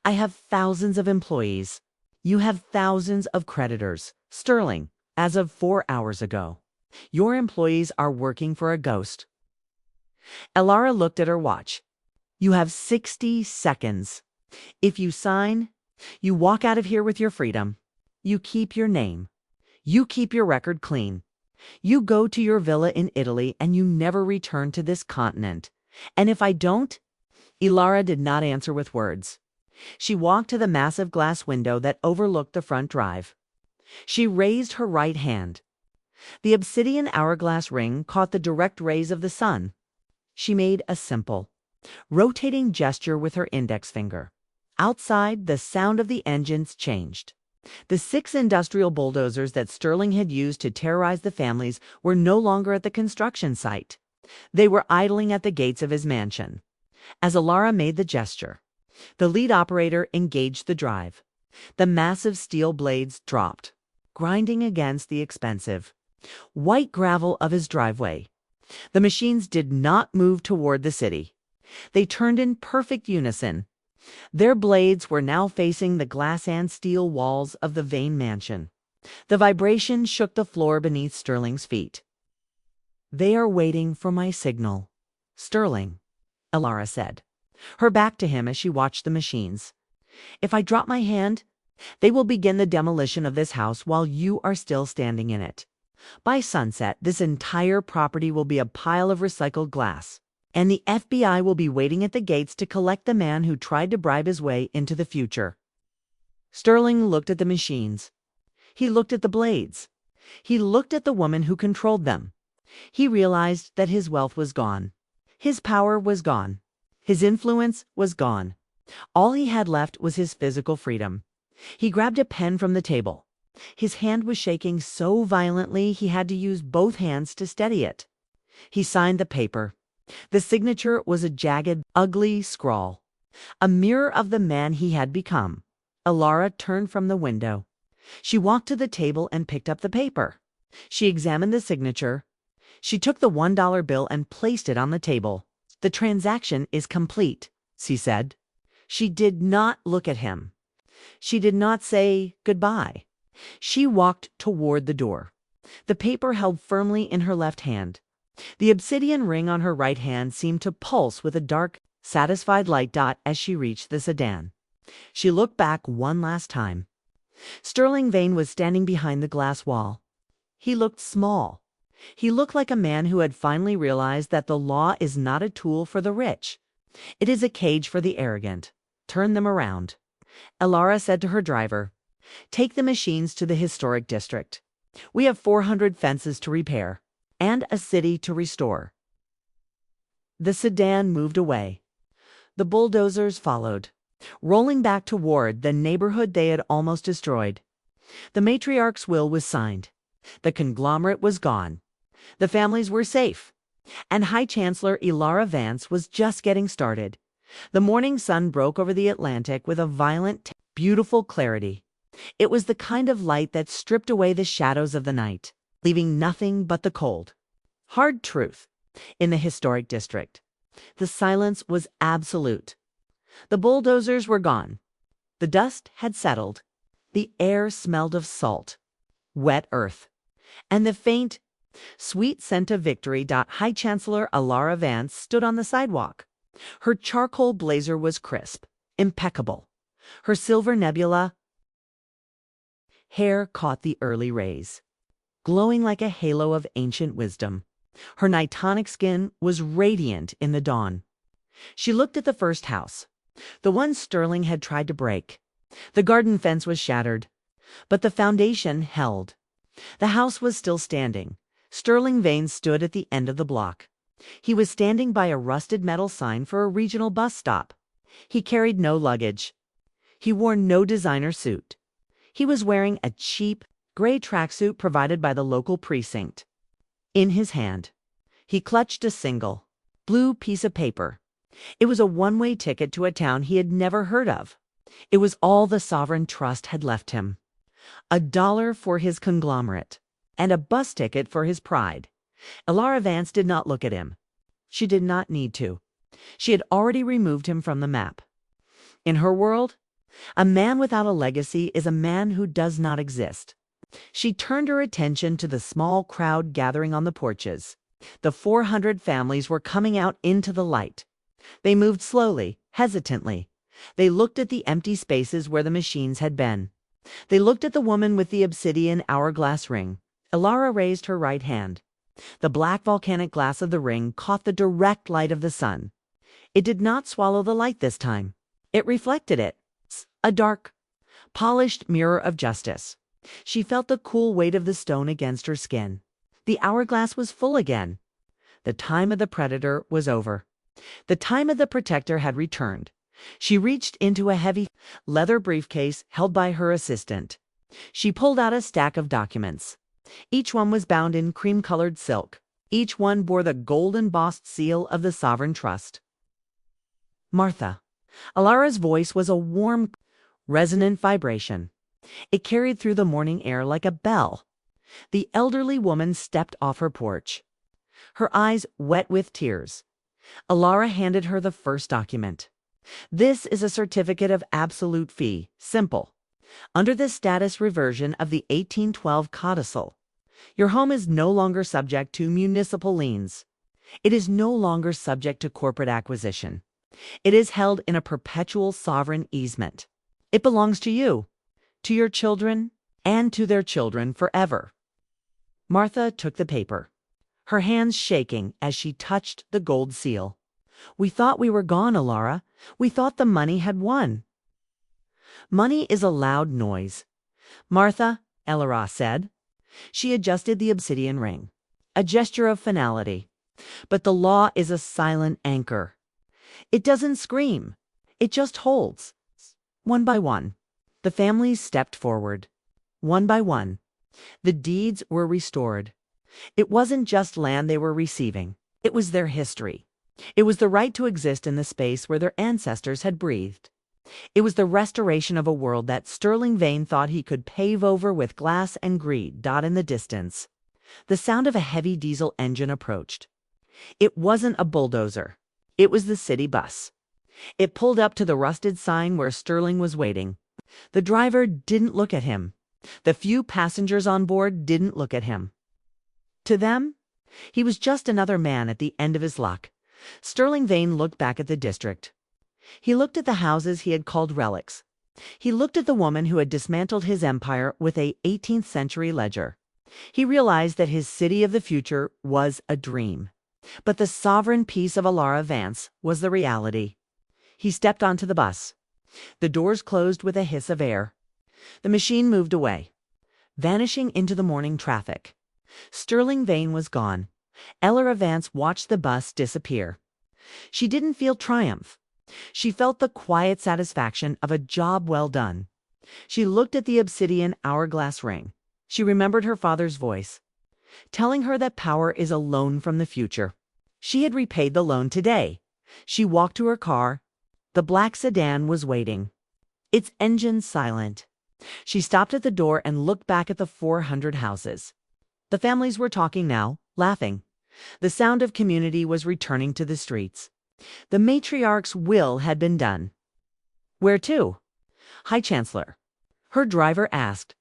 I have thousands of employees. You have thousands of creditors. Sterling, as of 4 hours ago, your employees are working for a ghost. Elara looked at her watch. You have 60 seconds. If you sign, you walk out of here with your freedom. You keep your name. You keep your record clean. You go to your villa in Italy and you never return to this continent. And if I don't? Elara did not answer with words. She walked to the massive glass window that overlooked the front drive. She raised her right hand. The Obsidian Hourglass Ring caught the direct rays of the sun. She made a simple, rotating gesture with her index finger. Outside, the sound of the engines changed. The 6 industrial bulldozers that Sterling had used to terrorize the families were no longer at the construction site. They were idling at the gates of his mansion. As Elara made the gesture, the lead operator engaged the drive. The massive steel blades dropped, grinding against the expensive, white gravel of his driveway. The machines did not move toward the city. They turned in perfect unison. Their blades were now facing the glass and steel walls of the Vane mansion. The vibration shook the floor beneath Sterling's feet. They are waiting for my signal, Sterling, Elara said, her back to him as she watched the machines. If I drop my hand, they will begin the demolition of this house while you are still standing in it. By sunset, this entire property will be a pile of recycled glass, and the FBI will be waiting at the gates to collect the man who tried to bribe his way into the future. Sterling looked at the machines. He looked at the blades. He looked at the woman who controlled them. He realized that his wealth was gone. His power was gone. His influence was gone. All he had left was his physical freedom. He grabbed a pen from the table. His hand was shaking so violently he had to use both hands to steady it. He signed the paper. The signature was a jagged, ugly scrawl, a mirror of the man he had become. Elara turned from the window. She walked to the table and picked up the paper. She examined the signature. She took the $1 bill and placed it on the table. The transaction is complete, she said. She did not look at him. She did not say goodbye. She walked toward the door, the paper held firmly in her left hand. The obsidian ring on her right hand seemed to pulse with a dark, satisfied light dot as she reached the sedan. She looked back one last time. Sterling Vane was standing behind the glass wall. He looked small. He looked like a man who had finally realized that the law is not a tool for the rich. It is a cage for the arrogant. Turn them around. Elara said to her driver, "Take the machines to the historic district. We have 400 fences to repair and a city to restore." The sedan moved away. The bulldozers followed, rolling back toward the neighborhood they had almost destroyed. The matriarch's will was signed. The conglomerate was gone. The families were safe. And High-Chancellor Elara Vance was just getting started. The morning sun broke over the Atlantic with a violent, beautiful clarity. It was the kind of light that stripped away the shadows of the night, leaving nothing but the cold, hard truth. In the historic district, the silence was absolute. The bulldozers were gone. The dust had settled. The air smelled of salt, wet earth, and the faint, Sweet scent of victory. High-Chancellor Elara Vance stood on the sidewalk. Her charcoal blazer was crisp, impeccable. Her silver nebula hair caught the early rays, glowing like a halo of ancient wisdom. Her nitonic skin was radiant in the dawn. She looked at the first house, the one Sterling had tried to break. The garden fence was shattered, but the foundation held. The house was still standing. Sterling Vane stood at the end of the block. He was standing by a rusted metal sign for a regional bus stop. He carried no luggage. He wore no designer suit. He was wearing a cheap, gray tracksuit provided by the local precinct. In his hand, he clutched a single, blue piece of paper. It was a one-way ticket to a town he had never heard of. It was all the sovereign trust had left him. $1 for his conglomerate, and a bus ticket for his pride. Elara Vance did not look at him. She did not need to. She had already removed him from the map. In her world, a man without a legacy is a man who does not exist. She turned her attention to the small crowd gathering on the porches. The 400 families were coming out into the light. They moved slowly, hesitantly. They looked at the empty spaces where the machines had been. They looked at the woman with the obsidian hourglass ring. Elara raised her right hand. The black volcanic glass of the ring caught the direct light of the sun. It did not swallow the light this time. It reflected it. A dark, polished mirror of justice. She felt the cool weight of the stone against her skin. The hourglass was full again. The time of the predator was over. The time of the protector had returned. She reached into a heavy leather briefcase held by her assistant. She pulled out a stack of documents. Each one was bound in cream-colored silk. Each one bore the gold-embossed seal of the sovereign trust. Martha. Elara's voice was a warm, resonant vibration. It carried through the morning air like a bell. The elderly woman stepped off her porch, her eyes wet with tears. Elara handed her the first document. This is a certificate of absolute fee, simple. Under the status reversion of the 1812 codicil, your home is no longer subject to municipal liens. It is no longer subject to corporate acquisition. It is held in a perpetual sovereign easement. It belongs to you, to your children, and to their children forever. Martha took the paper, her hands shaking as she touched the gold seal. We thought we were gone, Elara. We thought the money had won. Money is a loud noise, Martha, Elara said. She adjusted the obsidian ring, a gesture of finality. But the law is a silent anchor. It doesn't scream. It just holds. One by one, the families stepped forward. One by one, the deeds were restored. It wasn't just land they were receiving. It was their history. It was the right to exist in the space where their ancestors had breathed. It was the restoration of a world that Sterling Vane thought he could pave over with glass and greed. In the distance, the sound of a heavy diesel engine approached. It wasn't a bulldozer. It was the city bus. It pulled up to the rusted sign where Sterling was waiting. The driver didn't look at him. The few passengers on board didn't look at him. To them, he was just another man at the end of his luck. Sterling Vane looked back at the district. He looked at the houses he had called relics. He looked at the woman who had dismantled his empire with a 18th century ledger. He realized that his city of the future was a dream. But the sovereign peace of Elara Vance was the reality. He stepped onto the bus. The doors closed with a hiss of air. The machine moved away, vanishing into the morning traffic. Sterling Vane was gone. Elara Vance watched the bus disappear. She didn't feel triumph. She felt the quiet satisfaction of a job well done. She looked at the obsidian hourglass ring. She remembered her father's voice, telling her that power is a loan from the future. She had repaid the loan today. She walked to her car. The black sedan was waiting, its engine silent. She stopped at the door and looked back at the 400 houses. The families were talking now, laughing. The sound of community was returning to the streets. The matriarch's will had been done. Where to? High-Chancellor. Her driver asked.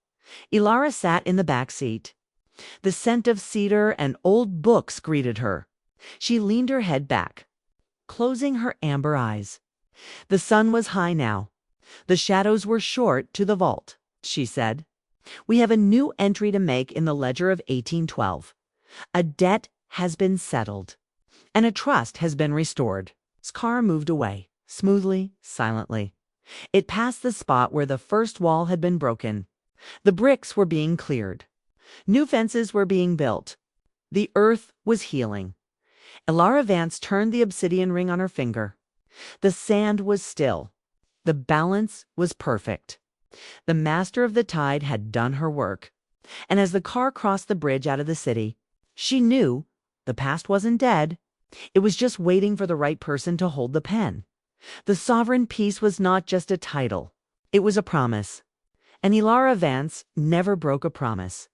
Elara sat in the back seat. The scent of cedar and old books greeted her. She leaned her head back, closing her amber eyes. The sun was high now. The shadows were short to the vault, she said. We have a new entry to make in the ledger of 1812. A debt has been settled, and a trust has been restored. His car moved away, smoothly, silently. It passed the spot where the first wall had been broken. The bricks were being cleared. New fences were being built. The earth was healing. Elara Vance turned the obsidian ring on her finger. The sand was still. The balance was perfect. The master of the tide had done her work. And as the car crossed the bridge out of the city, she knew the past wasn't dead. It was just waiting for the right person to hold the pen. The sovereign peace was not just a title. It was a promise. And Elara Vance never broke a promise.